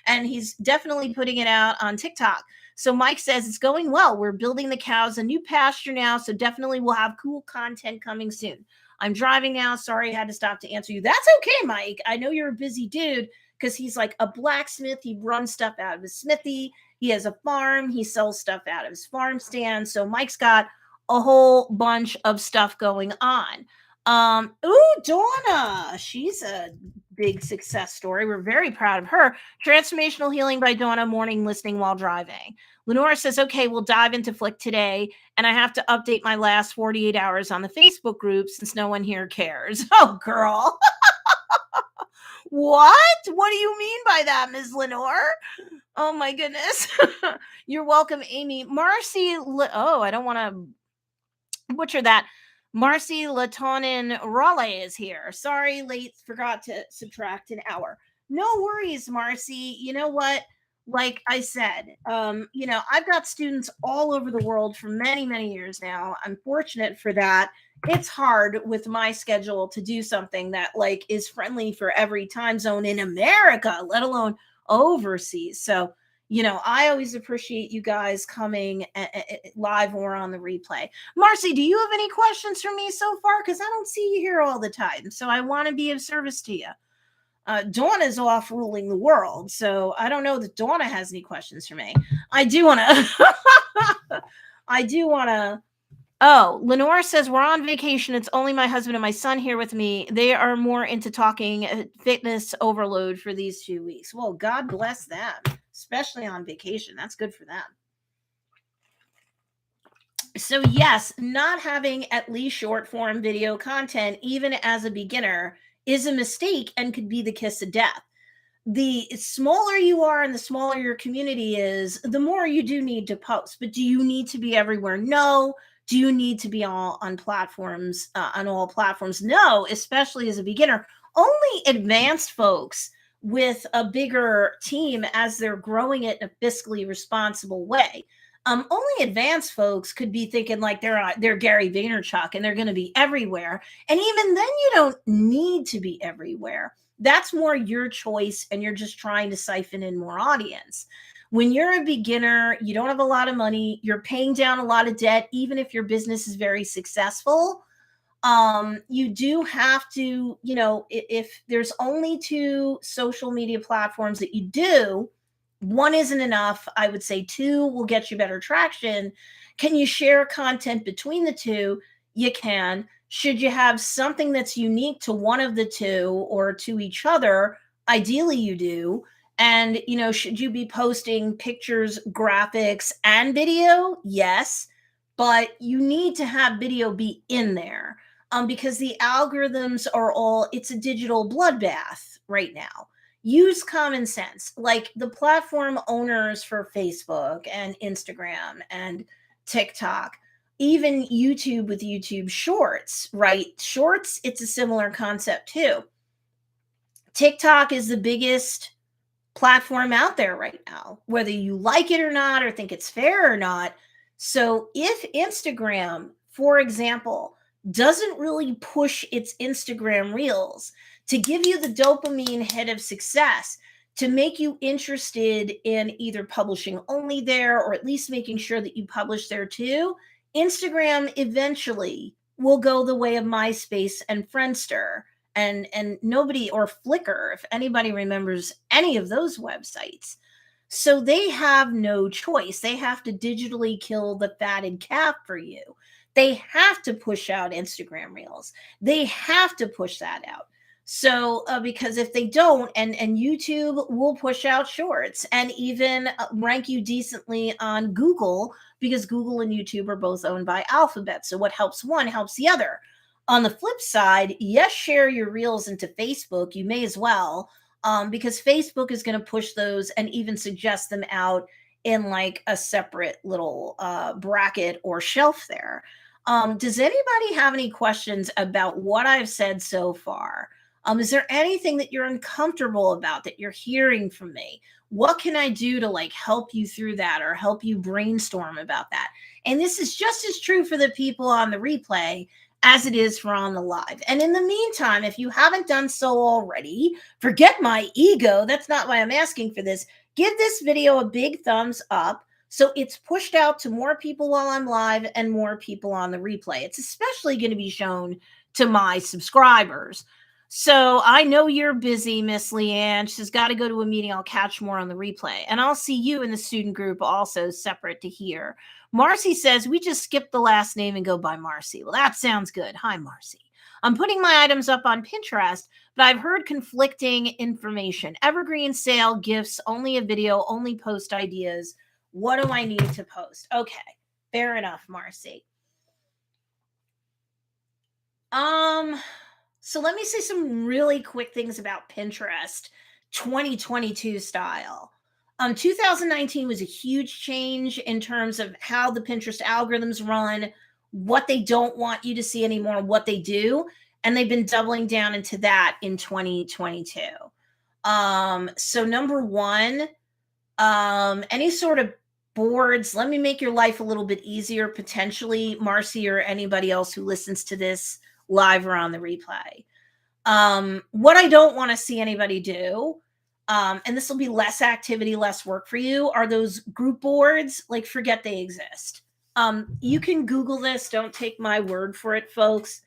And he's definitely putting it out on TikTok. So Mike says it's going well. We're building the cows a new pasture now. So definitely we'll have cool content coming soon. I'm driving now. Sorry, I had to stop to answer you. That's okay, Mike. I know you're a busy dude because he's like a blacksmith. He runs stuff out of his smithy. He has a farm. He sells stuff out of his farm stand. So Mike's got a whole bunch of stuff going on. Donna. She's a big success story. We're very proud of her. Transformational Healing by Donna, morning listening while driving. Lenora says, okay, we'll dive into Flick today. And I have to update my last 48 hours on the Facebook group since no one here cares. Oh, girl. What? What do you mean by that, Ms. Lenore? Oh, my goodness. You're welcome, Amy. Marcy. I don't want to butcher that. Marcy Latonin Raleigh is here. Sorry, late. Forgot to subtract an hour. No worries, Marcy. You know what? Like I said, I've got students all over the world for many, many years now. I'm fortunate for that. It's hard with my schedule to do something that like is friendly for every time zone in America, let alone overseas. So, I always appreciate you guys coming live or on the replay. Marcy, do you have any questions for me so far? Because I don't see you here all the time. So I want to be of service to you. Donna's off ruling the world. So I don't know that Donna has any questions for me. I do want to. I do want to. Oh, Lenore says, we're on vacation. It's only my husband and my son here with me. They are more into talking fitness overload for these 2 weeks. Well, God bless them, especially on vacation. That's good for them. So yes, not having at least short form video content, even as a beginner, is a mistake and could be the kiss of death. The smaller you are and the smaller your community is, the more you do need to post. But do you need to be everywhere? No. Do you need to be all on platforms, on all platforms? No, especially as a beginner. Only advanced folks with a bigger team as they're growing it in a fiscally responsible way. Only advanced folks could be thinking like they're Gary Vaynerchuk and they're going to be everywhere. And even then, you don't need to be everywhere. That's more your choice, and you're just trying to siphon in more audience. When you're a beginner, you don't have a lot of money, you're paying down a lot of debt, even if your business is very successful. You do have to, if there's only 2 social media platforms that you do, 1 isn't enough. I would say 2 will get you better traction. Can you share content between the 2? You can. Should you have something that's unique to one of the 2 or to each other? Ideally, you do. And, should you be posting pictures, graphics, and video? Yes. But you need to have video be in there, because the algorithms it's a digital bloodbath right now. Use common sense. Like the platform owners for Facebook and Instagram and TikTok, even YouTube with YouTube Shorts, right? Shorts, it's a similar concept too. TikTok is the biggest platform out there right now, whether you like it or not, or think it's fair or not. So if Instagram, for example, doesn't really push its Instagram reels to give you the dopamine hit of success, to make you interested in either publishing only there or at least making sure that you publish there too, Instagram eventually will go the way of MySpace and Friendster and nobody, or Flickr, if anybody remembers any of those websites. So they have no choice. They have to digitally kill the fatted calf for you. They have to push out Instagram reels. They have to push that out. So because if they don't, and YouTube will push out shorts and even rank you decently on Google, because Google and YouTube are both owned by Alphabet. So what helps one helps the other. On the flip side, yes, share your reels into Facebook. You may as well, because Facebook is going to push those and even suggest them out in like a separate little bracket or shelf there. Does anybody have any questions about what I've said so far? Is there anything that you're uncomfortable about that you're hearing from me? What can I do to like help you through that or help you brainstorm about that? And this is just as true for the people on the replay as it is for on the live. And in the meantime, if you haven't done so already, forget my ego. That's not why I'm asking for this. Give this video a big thumbs up so it's pushed out to more people while I'm live and more people on the replay. It's especially going to be shown to my subscribers. So I know you're busy, Miss Leanne. She's got to go to a meeting. I'll catch more on the replay. And I'll see you in the student group also, separate to here. Marcy says, we just skip the last name and go by Marcy. Well, that sounds good. Hi, Marcy. I'm putting my items up on Pinterest, but I've heard conflicting information. Evergreen sale, gifts, only a video, only post ideas. What do I need to post? Okay, fair enough, Marcy. So let me say some really quick things about Pinterest 2022 style. 2019 was a huge change in terms of how the Pinterest algorithms run, what they don't want you to see anymore, what they do. And they've been doubling down into that in 2022. So number one, any sort of boards, let me make your life a little bit easier, potentially, Marcy or anybody else who listens to this live or on the replay. What I don't want to see anybody do and this will be less activity, less work for you, are those group boards. Like, forget they exist. You can Google this. Don't take my word for it, folks.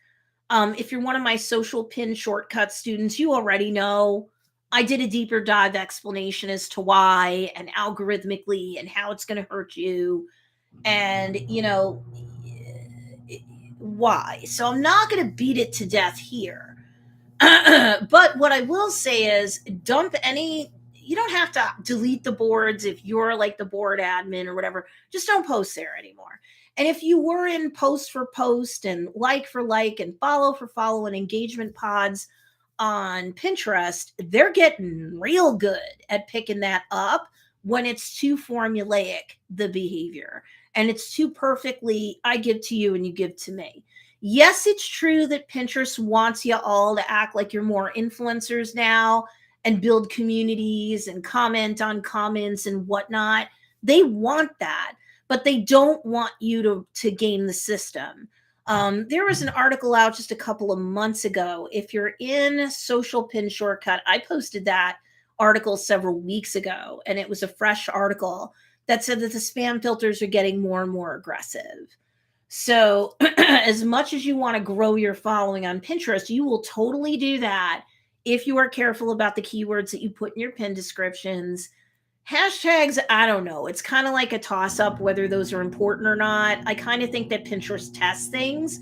If you're one of my social pin shortcut students, you already know I did a deeper dive explanation as to why and algorithmically and how it's going to hurt you and, why. So I'm not going to beat it to death here. But what I will say is you don't have to delete the boards if you're like the board admin or whatever. Just don't post there anymore. And if you were in post for post and like for like and follow for follow and engagement pods on Pinterest, they're getting real good at picking that up when it's too formulaic, the behavior, and it's too perfectly, I give to you and you give to me. Yes, it's true that Pinterest wants you all to act like you're more influencers now and build communities and comment on comments and whatnot. They want that, but they don't want you to game the system. There was an article out just a couple of months ago. If you're in Social Pin Shortcut, I posted that article several weeks ago, and it was a fresh article that said that the spam filters are getting more and more aggressive. So as much as you want to grow your following on Pinterest, you will totally do that if you are careful about the keywords that you put in your pin descriptions. Hashtags, I don't know. It's kind of like a toss up whether those are important or not. I kind of think that Pinterest tests things.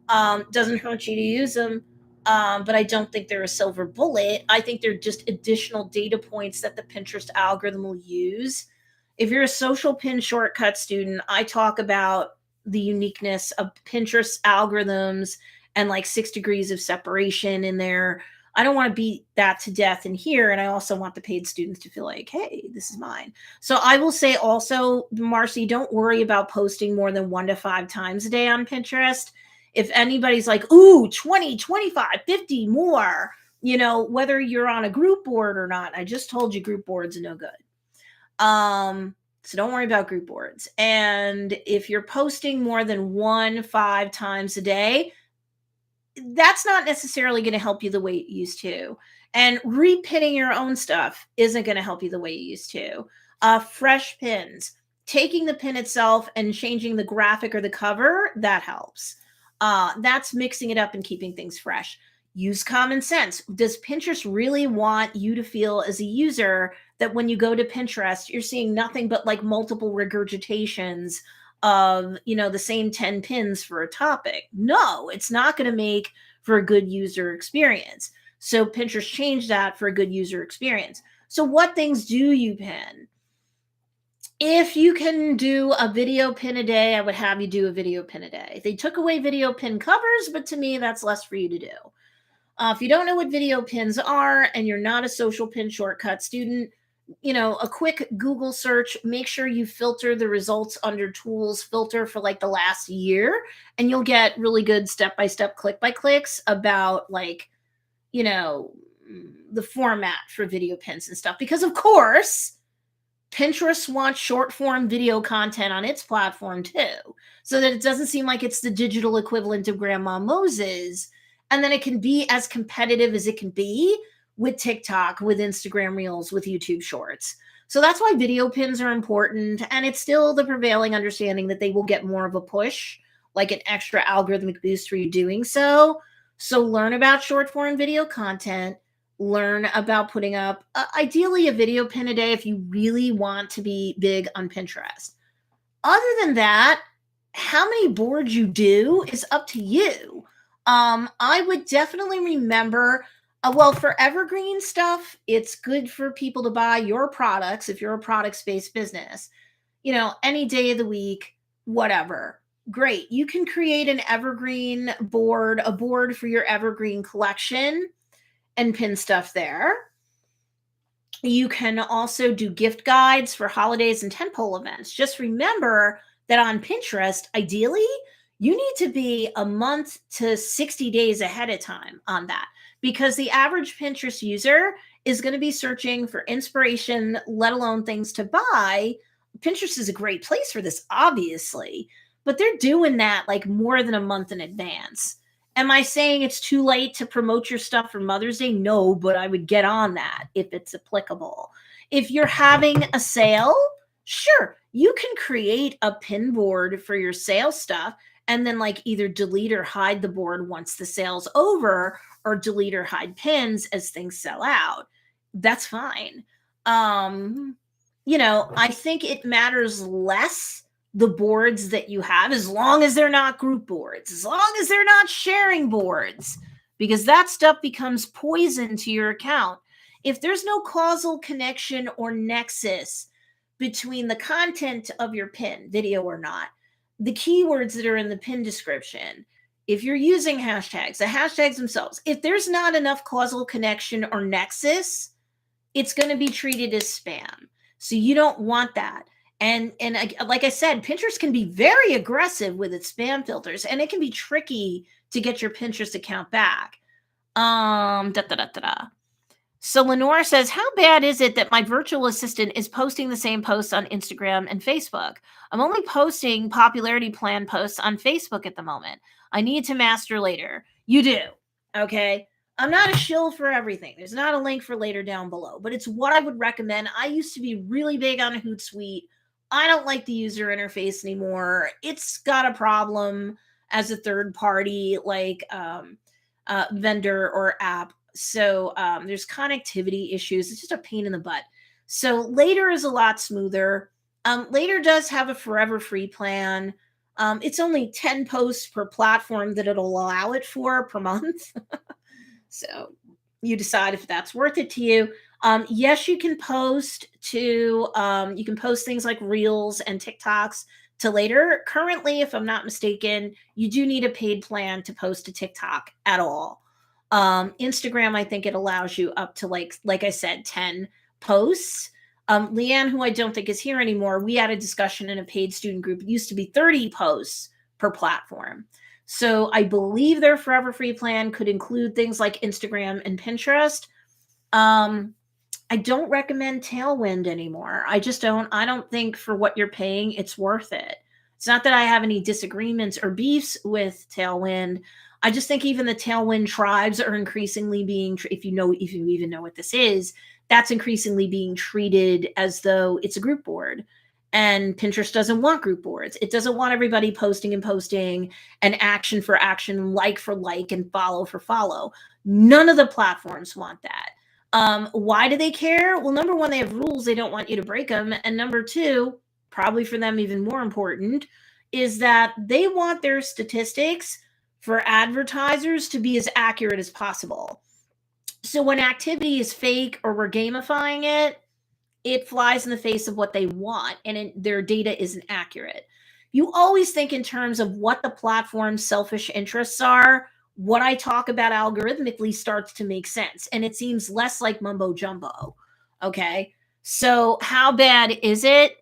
Doesn't hurt you to use them, but I don't think they're a silver bullet. I think they're just additional data points that the Pinterest algorithm will use. If you're a social pin shortcut student, I talk about the uniqueness of Pinterest algorithms and like 6 degrees of separation in there. I don't want to beat that to death in here. And I also want the paid students to feel like, hey, this is mine. So I will say also, Marcy, don't worry about posting more than 1 to 5 times a day on Pinterest. If anybody's like, ooh, 20, 25, 50 more, whether you're on a group board or not, I just told you group boards are no good. So don't worry about group boards. And if you're posting more than 5 times a day, that's not necessarily going to help you the way it used to. And repinning your own stuff isn't going to help you the way you used to. Fresh pins, taking the pin itself and changing the graphic or the cover, that helps. That's mixing it up and keeping things fresh. Use common sense. Does Pinterest really want you to feel as a user that when you go to Pinterest, you're seeing nothing but like multiple regurgitations of, the same 10 pins for a topic? No, it's not going to make for a good user experience. So Pinterest changed that for a good user experience. So what things do you pin? If you can do a video pin a day, I would have you do a video pin a day. They took away video pin covers, but to me, that's less for you to do. If you don't know what video pins are and you're not a social pin shortcut student, a quick Google search, make sure you filter the results under tools, filter for like the last year, and you'll get really good step-by-step click by clicks about like, the format for video pins and stuff. Because of course, Pinterest wants short form video content on its platform too, so that it doesn't seem like it's the digital equivalent of Grandma Moses. And then it can be as competitive as it can be with TikTok, with Instagram Reels, with YouTube Shorts. So that's why video pins are important. And it's still the prevailing understanding that they will get more of a push, like an extra algorithmic boost for you doing so. So learn about short form video content. Learn about putting up, ideally, a video pin a day if you really want to be big on Pinterest. Other than that, how many boards you do is up to you. I would definitely remember, for evergreen stuff, it's good for people to buy your products if you're a products-based business. Any day of the week, whatever. Great. You can create an evergreen board, a board for your evergreen collection and pin stuff there. You can also do gift guides for holidays and tentpole events. Just remember that on Pinterest, ideally, you need to be a month to 60 days ahead of time on that, because the average Pinterest user is going to be searching for inspiration, let alone things to buy. Pinterest is a great place for this, obviously, but they're doing that like more than a month in advance. Am I saying it's too late to promote your stuff for Mother's Day? No, but I would get on that if it's applicable. If you're having a sale, sure, you can create a pin board for your sale stuff and then like either delete or hide the board once the sale's over, or delete or hide pins as things sell out. That's fine. I think it matters less the boards that you have, as long as they're not group boards, as long as they're not sharing boards, because that stuff becomes poison to your account. If there's no causal connection or nexus between the content of your pin, video or not, the keywords that are in the pin description, if you're using hashtags, the hashtags themselves, if there's not enough causal connection or nexus, it's going to be treated as spam. So you don't want that. And like I said, Pinterest can be very aggressive with its spam filters, and it can be tricky to get your Pinterest account back. So Lenore says, how bad is it that my virtual assistant is posting the same posts on Instagram and Facebook? I'm only posting popularity plan posts on Facebook at the moment. I need to master later. You do. Okay. I'm not a shill for everything. There's not a link for later down below, but it's what I would recommend. I used to be really big on Hootsuite. I don't like the user interface anymore. It's got a problem as a third party, like vendor or app. So there's connectivity issues. It's just a pain in the butt. So later is a lot smoother. Later does have a forever free plan. It's only 10 posts per platform that it'll allow it for per month. So you decide if that's worth it to you. Yes, you can post things like Reels and TikToks to later. Currently, if I'm not mistaken, you do need a paid plan to post to TikTok at all. Instagram, I think it allows you up to like I said, 10 posts. Leanne, who I don't think is here anymore, we had a discussion in a paid student group. It used to be 30 posts per platform. So I believe their forever free plan could include things like Instagram and Pinterest. I don't recommend Tailwind anymore. I don't think for what you're paying, it's worth it. It's not that I have any disagreements or beefs with Tailwind. I just think even the Tailwind tribes are increasingly being, if you even know what this is, that's increasingly being treated as though it's a group board. And Pinterest doesn't want group boards. It doesn't want everybody posting and action for action, like for like, and follow for follow. None of the platforms want that. Why do they care? Well, number one, they have rules. They don't want you to break them. And number two, probably for them even more important, is that they want their statistics for advertisers to be as accurate as possible. So when activity is fake or we're gamifying it, it flies in the face of what they want, and their data isn't accurate. You always think in terms of what the platform's selfish interests are. What I talk about algorithmically starts to make sense, and it seems less like mumbo jumbo. Okay, so how bad is it?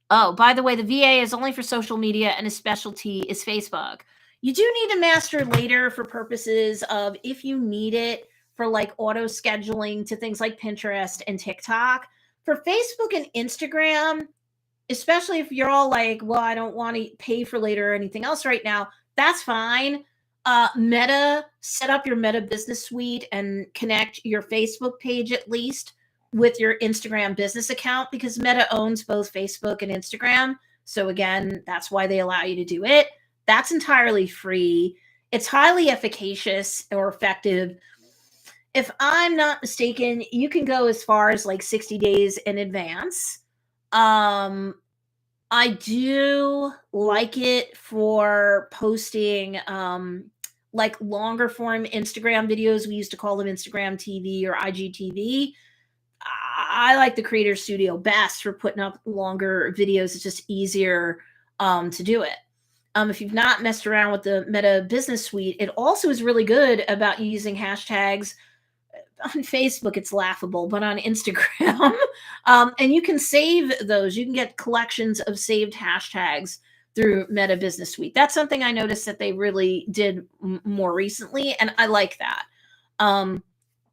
Oh, by the way, the VA is only for social media, and a specialty is Facebook. You do need to master later for purposes of if you need it for like auto scheduling to things like Pinterest and TikTok. For Facebook and Instagram, especially if you're all like, well, I don't want to pay for later or anything else right now, that's fine. Meta, set up your Meta Business Suite and connect your Facebook page at least with your Instagram business account, because Meta owns both Facebook and Instagram. So again, that's why they allow you to do it. That's entirely free. It's highly efficacious or effective. If I'm not mistaken, you can go as far as like 60 days in advance. I do like it for posting like longer form Instagram videos. We used to call them Instagram TV or IGTV. I like the Creator Studio best for putting up longer videos. It's just easier to do it. If you've not messed around with the Meta Business Suite, it also is really good about using hashtags. On Facebook, it's laughable, but on Instagram, and you can save those. You can get collections of saved hashtags through Meta Business Suite. That's something I noticed that they really did more recently, and I like that.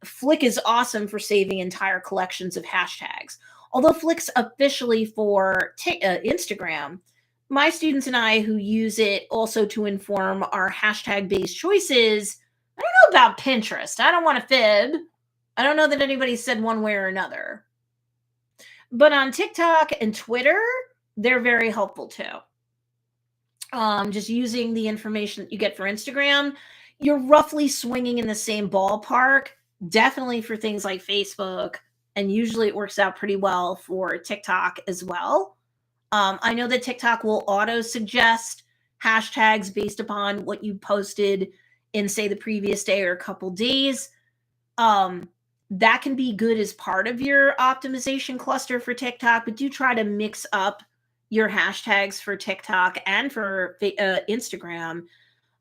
Flick is awesome for saving entire collections of hashtags. Although Flick's officially for Instagram, my students and I who use it also to inform our hashtag based choices, I don't know about Pinterest. I don't want to fib. I don't know that anybody said one way or another. But on TikTok and Twitter, they're very helpful too. Just using the information that you get for Instagram, you're roughly swinging in the same ballpark, definitely for things like Facebook. And usually it works out pretty well for TikTok as well. I know that TikTok will auto suggest hashtags based upon what you posted in, say, the previous day or a couple days. That can be good as part of your optimization cluster for TikTok, but do try to mix up your hashtags for TikTok and for Instagram.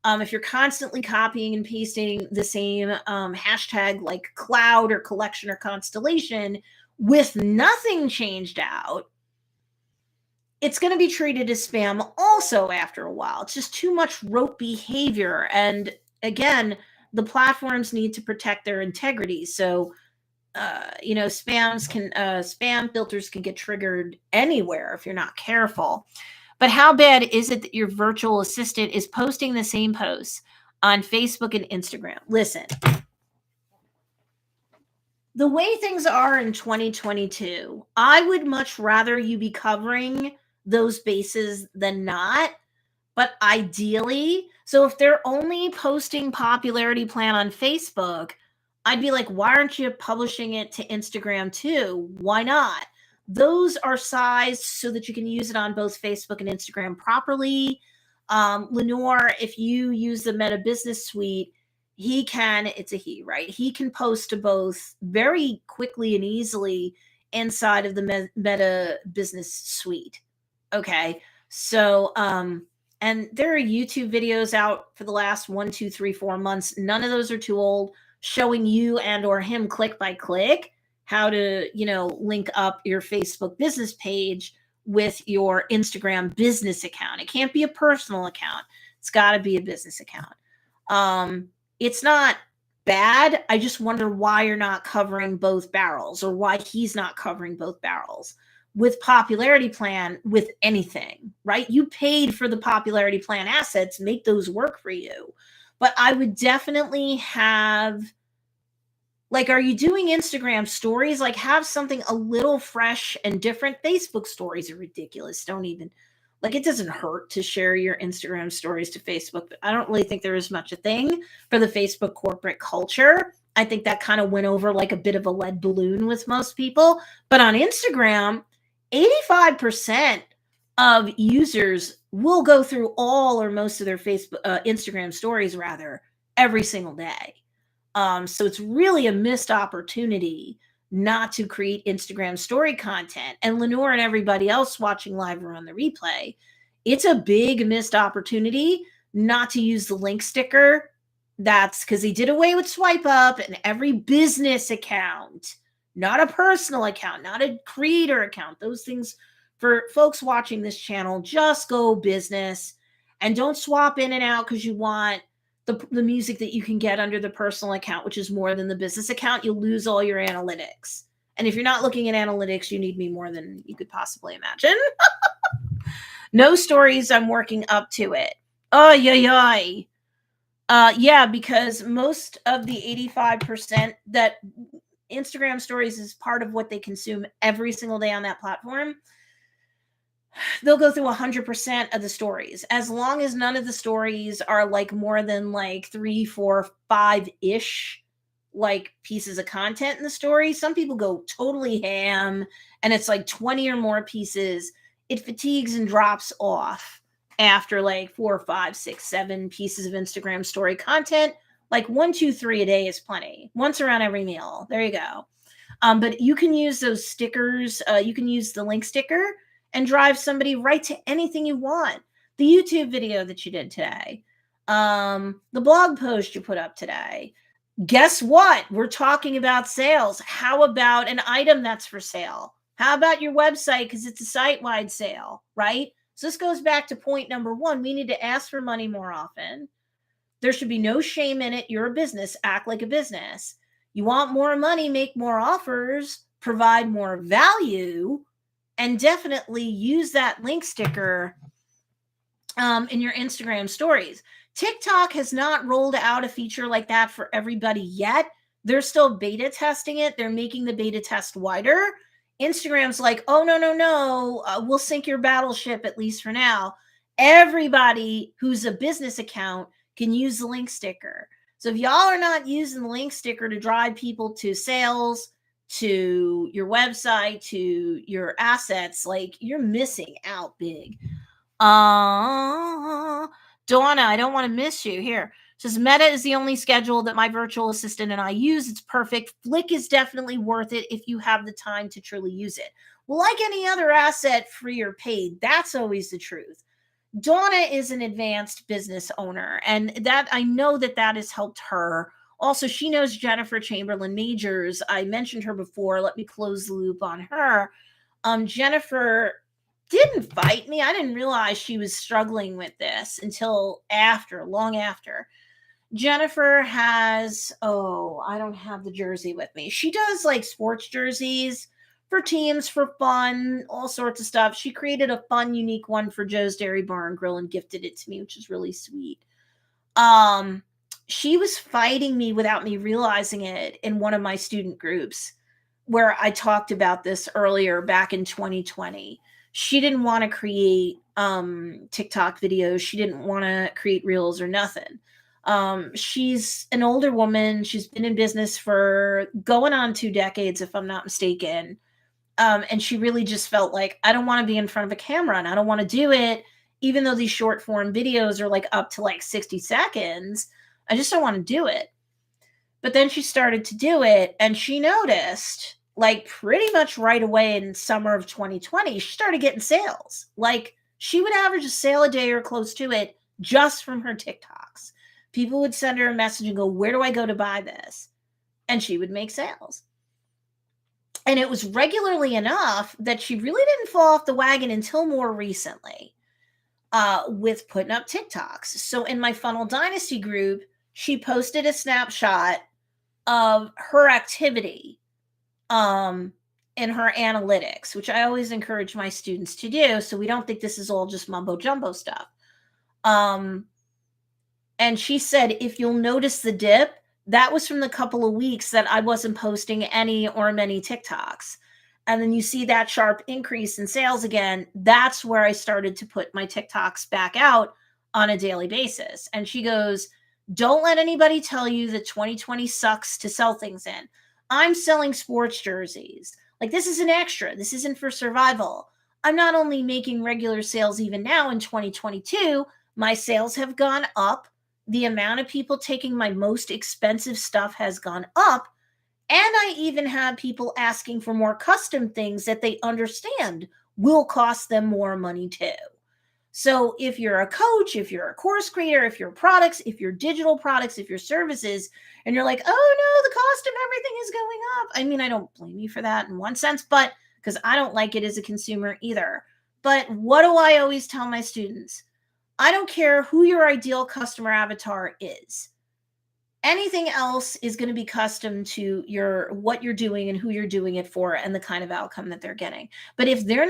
If you're constantly copying and pasting the same hashtag like cloud or collection or constellation with nothing changed out, it's going to be treated as spam also after a while. It's just too much rote behavior. And again, the platforms need to protect their integrity. So, spam filters can get triggered anywhere if you're not careful. But how bad is it that your virtual assistant is posting the same posts on Facebook and Instagram? Listen, the way things are in 2022, I would much rather you be covering those bases than not. But ideally, so if they're only posting popularity plan on Facebook, I'd be like, why aren't you publishing it to Instagram too? Why not? Those are sized so that you can use it on both Facebook and Instagram properly. Lenore, if you use the Meta Business Suite, it's a he, right? He can post to both very quickly and easily inside of the Meta Business Suite. Okay. So, and there are YouTube videos out for the last 1, 2, 3, 4 months. None of those are too old, showing you and or him click by click how to, link up your Facebook business page with your Instagram business account. It can't be a personal account. It's got to be a business account. It's not bad. I just wonder why you're not covering both barrels, or why he's not covering both barrels with popularity plan with anything, right? You paid for the popularity plan assets, make those work for you. But I would definitely have, like, are you doing Instagram stories? Like, have something a little fresh and different. Facebook stories are ridiculous. Don't even, like, it doesn't hurt to share your Instagram stories to Facebook, but I don't really think there is much a thing for the Facebook corporate culture. I think that kind of went over like a bit of a lead balloon with most people. But on Instagram, 85% of users will go through all or most of their Instagram stories rather every single day. So it's really a missed opportunity not to create Instagram story content. And Lenore and everybody else watching live or on the replay, it's a big missed opportunity not to use the link sticker. That's because he did away with swipe up, and every business account, not a personal account, not a creator account. Those things, for folks watching this channel, just go business and don't swap in and out because you want the music that you can get under the personal account, which is more than the business account. You'll lose all your analytics. And if you're not looking at analytics, you need me more than you could possibly imagine. No stories, I'm working up to it. Oh, yeah. Yeah, because most of the 85% that Instagram stories is part of what they consume every single day on that platform, they'll go through 100% of the stories, as long as none of the stories are like more than like 3, 4, 5-ish like pieces of content in the story. Some people go totally ham and it's like 20 or more pieces. It fatigues and drops off after like 4, 5, 6, 7 pieces of Instagram story content. Like 1, 2, 3 a day is plenty. Once around every meal. There you go. But you can use those stickers. You can use the link sticker and drive somebody right to anything you want. The YouTube video that you did today, the blog post you put up today. Guess what? We're talking about sales. How about an item that's for sale? How about your website? Because it's a site-wide sale, right? So this goes back to point number 1. We need to ask for money more often. There should be no shame in it. You're a business. Act like a business. You want more money, make more offers, provide more value, and definitely use that link sticker in your Instagram stories. TikTok has not rolled out a feature like that for everybody yet. They're still beta testing it. They're making the beta test wider. Instagram's like, oh, no, no, no. We'll sink your battleship, at least for now. Everybody who's a business account can use the link sticker. So if y'all are not using the link sticker to drive people to sales, to your website, to your assets, like, you're missing out big. Donna, I don't want to miss you. Here. Says Meta is the only schedule that my virtual assistant and I use. It's perfect. Flick is definitely worth it if you have the time to truly use it. Well, like any other asset, free or paid, that's always the truth. Donna is an advanced business owner, and that I know that has helped her. Also, she knows Jennifer Chamberlain Majors. I mentioned her before. Let me close the loop on her. Jennifer didn't fight me. I didn't realize she was struggling with this until long after. Jennifer has, I don't have the jersey with me. She does like sports jerseys for teams, for fun, all sorts of stuff. She created a fun, unique one for Joe's Dairy Bar and Grill and gifted it to me, which is really sweet. She was fighting me without me realizing it in one of my student groups where I talked about this earlier back in 2020. She didn't want to create TikTok videos. She didn't want to create reels or nothing. She's an older woman. She's been in business for going on 2 decades, if I'm not mistaken. And she really just felt like, I don't want to be in front of a camera and I don't want to do it. Even though these short form videos are like up to like 60 seconds, I just don't want to do it. But then she started to do it and she noticed, like, pretty much right away in summer of 2020, she started getting sales. Like, she would average a sale a day or close to it just from her TikToks. People would send her a message and go, where do I go to buy this? And she would make sales. And it was regularly enough that she really didn't fall off the wagon until more recently with putting up TikToks. So in my Funnel Dynasty group, she posted a snapshot of her activity in her analytics, which I always encourage my students to do, so we don't think this is all just mumbo jumbo stuff. And she said, if you'll notice the dip, that was from the couple of weeks that I wasn't posting any or many TikToks. And then you see that sharp increase in sales again. That's where I started to put my TikToks back out on a daily basis. And she goes, don't let anybody tell you that 2020 sucks to sell things in. I'm selling sports jerseys. Like, this is an extra. This isn't for survival. I'm not only making regular sales even now in 2022, my sales have gone up. The amount of people taking my most expensive stuff has gone up. And I even have people asking for more custom things that they understand will cost them more money too. So if you're a coach, if you're a course creator, if you're products, if you're digital products, if you're services, and you're like, oh no, the cost of everything is going up. I mean, I don't blame you for that in one sense, but because I don't like it as a consumer either. But what do I always tell my students? I don't care who your ideal customer avatar is. Anything else is going to be custom to what you're doing and who you're doing it for and the kind of outcome that they're getting. But if you're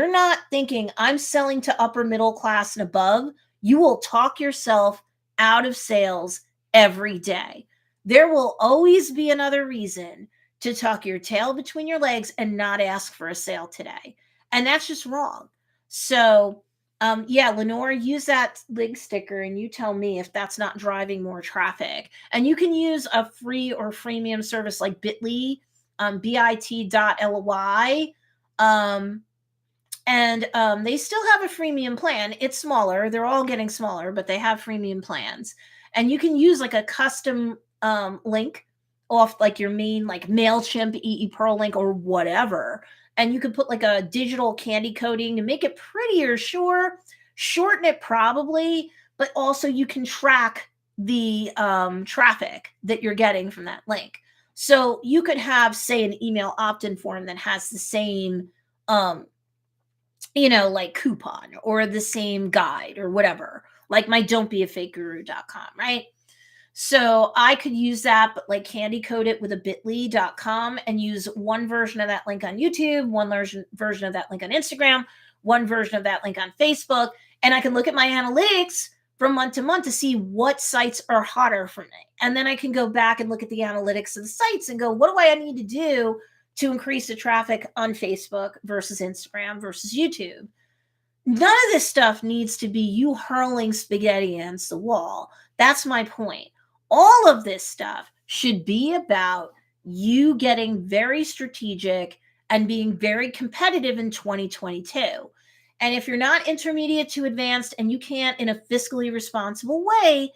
not thinking I'm selling to upper middle class and above, you will talk yourself out of sales every day. There will always be another reason to tuck your tail between your legs and not ask for a sale today. And that's just wrong. So Lenore, use that link sticker and you tell me if that's not driving more traffic. And you can use a free or freemium service like Bitly, bit.ly. They still have a freemium plan. It's smaller. They're all getting smaller, but they have freemium plans. And you can use like a custom link off like your main like MailChimp, Pearl link or whatever. And you could put like a digital candy coating to make it prettier, sure. Shorten it probably, but also you can track the traffic that you're getting from that link. So you could have, say, an email opt-in form that has the same, like coupon or the same guide or whatever, like my don'tbeafakeguru.com, right? So I could use that, but like candy code it with a bit.ly.com and use one version of that link on YouTube, one version of that link on Instagram, one version of that link on Facebook, And I can look at my analytics from month to month to see what sites are hotter for me. And then I can go back and look at the analytics of the sites and go, what do I need to do to increase the traffic on Facebook versus Instagram versus YouTube? None of this stuff needs to be you hurling spaghetti against the wall. That's my point. All of this stuff should be about you getting very strategic and being very competitive in 2022. And if you're not intermediate to advanced and you can't, in a fiscally responsible way,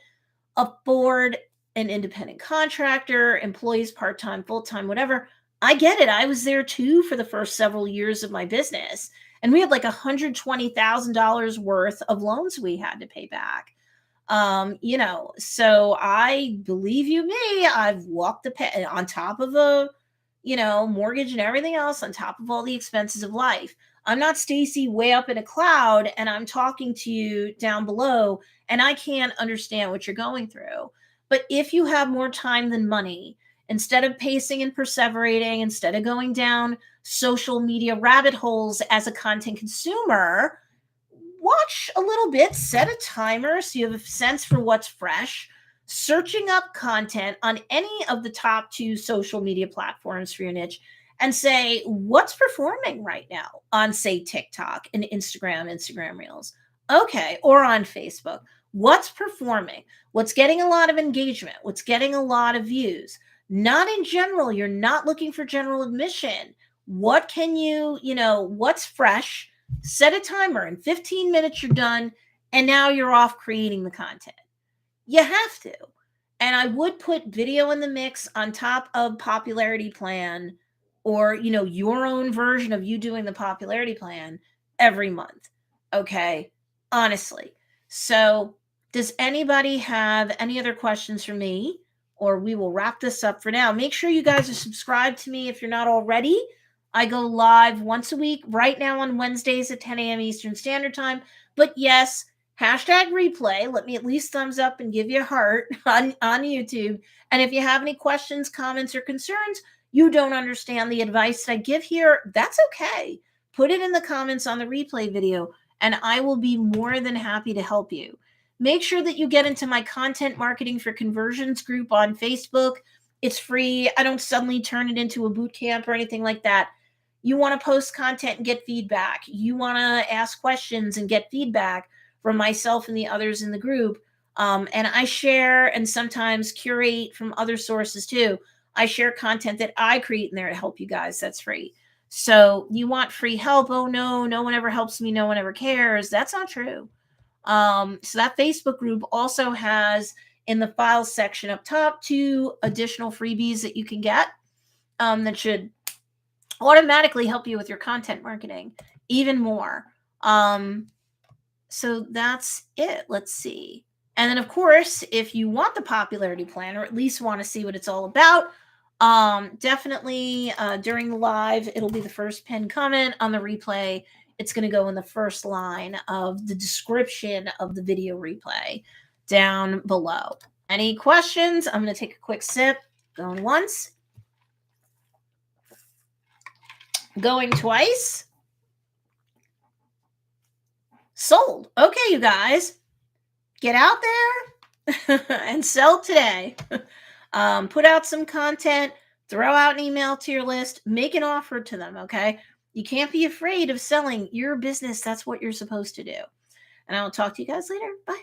afford an independent contractor, employees, part time, full time, whatever, I get it. I was there too for the first several years of my business. And we had like $120,000 worth of loans we had to pay back. So I believe you me, I've walked on top of a, mortgage and everything else, on top of all the expenses of life. I'm not Stacey way up in a cloud and I'm talking to you down below and I can't understand what you're going through. But if you have more time than money, instead of pacing and perseverating, instead of going down social media rabbit holes as a content consumer, watch a little bit, set a timer so you have a sense for what's fresh, searching up content on any of the top 2 social media platforms for your niche and say, what's performing right now on, say, TikTok and Instagram Reels? Okay, or on Facebook. What's performing? What's getting a lot of engagement? What's getting a lot of views? Not in general. You're not looking for general admission. What can what's fresh? Set a timer. In 15 minutes, you're done. And now you're off creating the content. You have to. And I would put video in the mix on top of popularity plan or, your own version of you doing the popularity plan every month. Okay. Honestly. So does anybody have any other questions for me? Or we will wrap this up for now. Make sure you guys are subscribed to me if you're not already. I go live once a week right now on Wednesdays at 10 a.m. Eastern Standard Time. But yes, hashtag replay. Let me at least thumbs up and give you a heart on YouTube. And if you have any questions, comments, or concerns, you don't understand the advice that I give here, that's okay. Put it in the comments on the replay video, and I will be more than happy to help you. Make sure that you get into my content marketing for conversions group on Facebook. It's free. I don't suddenly turn it into a boot camp or anything like that. You want to post content and get feedback. You want to ask questions and get feedback from myself and the others in the group. And I share and sometimes curate from other sources too. I share content that I create in there to help you guys. That's free. So you want free help? Oh no, no one ever helps me. No one ever cares. That's not true. So that Facebook group also has in the files section up top 2 additional freebies that you can get that should automatically help you with your content marketing even more. So that's it. Let's see. And then, of course, if you want the popularity plan or at least want to see what it's all about, definitely during the live, it'll be the first pinned comment. On the replay, it's going to go in the first line of the description of the video replay down below. Any questions? I'm going to take a quick sip. Going once. Going twice. Sold. Okay, you guys. Get out there and sell today. Put out some content. Throw out an email to your list. Make an offer to them, okay? You can't be afraid of selling your business. That's what you're supposed to do. And I will talk to you guys later. Bye.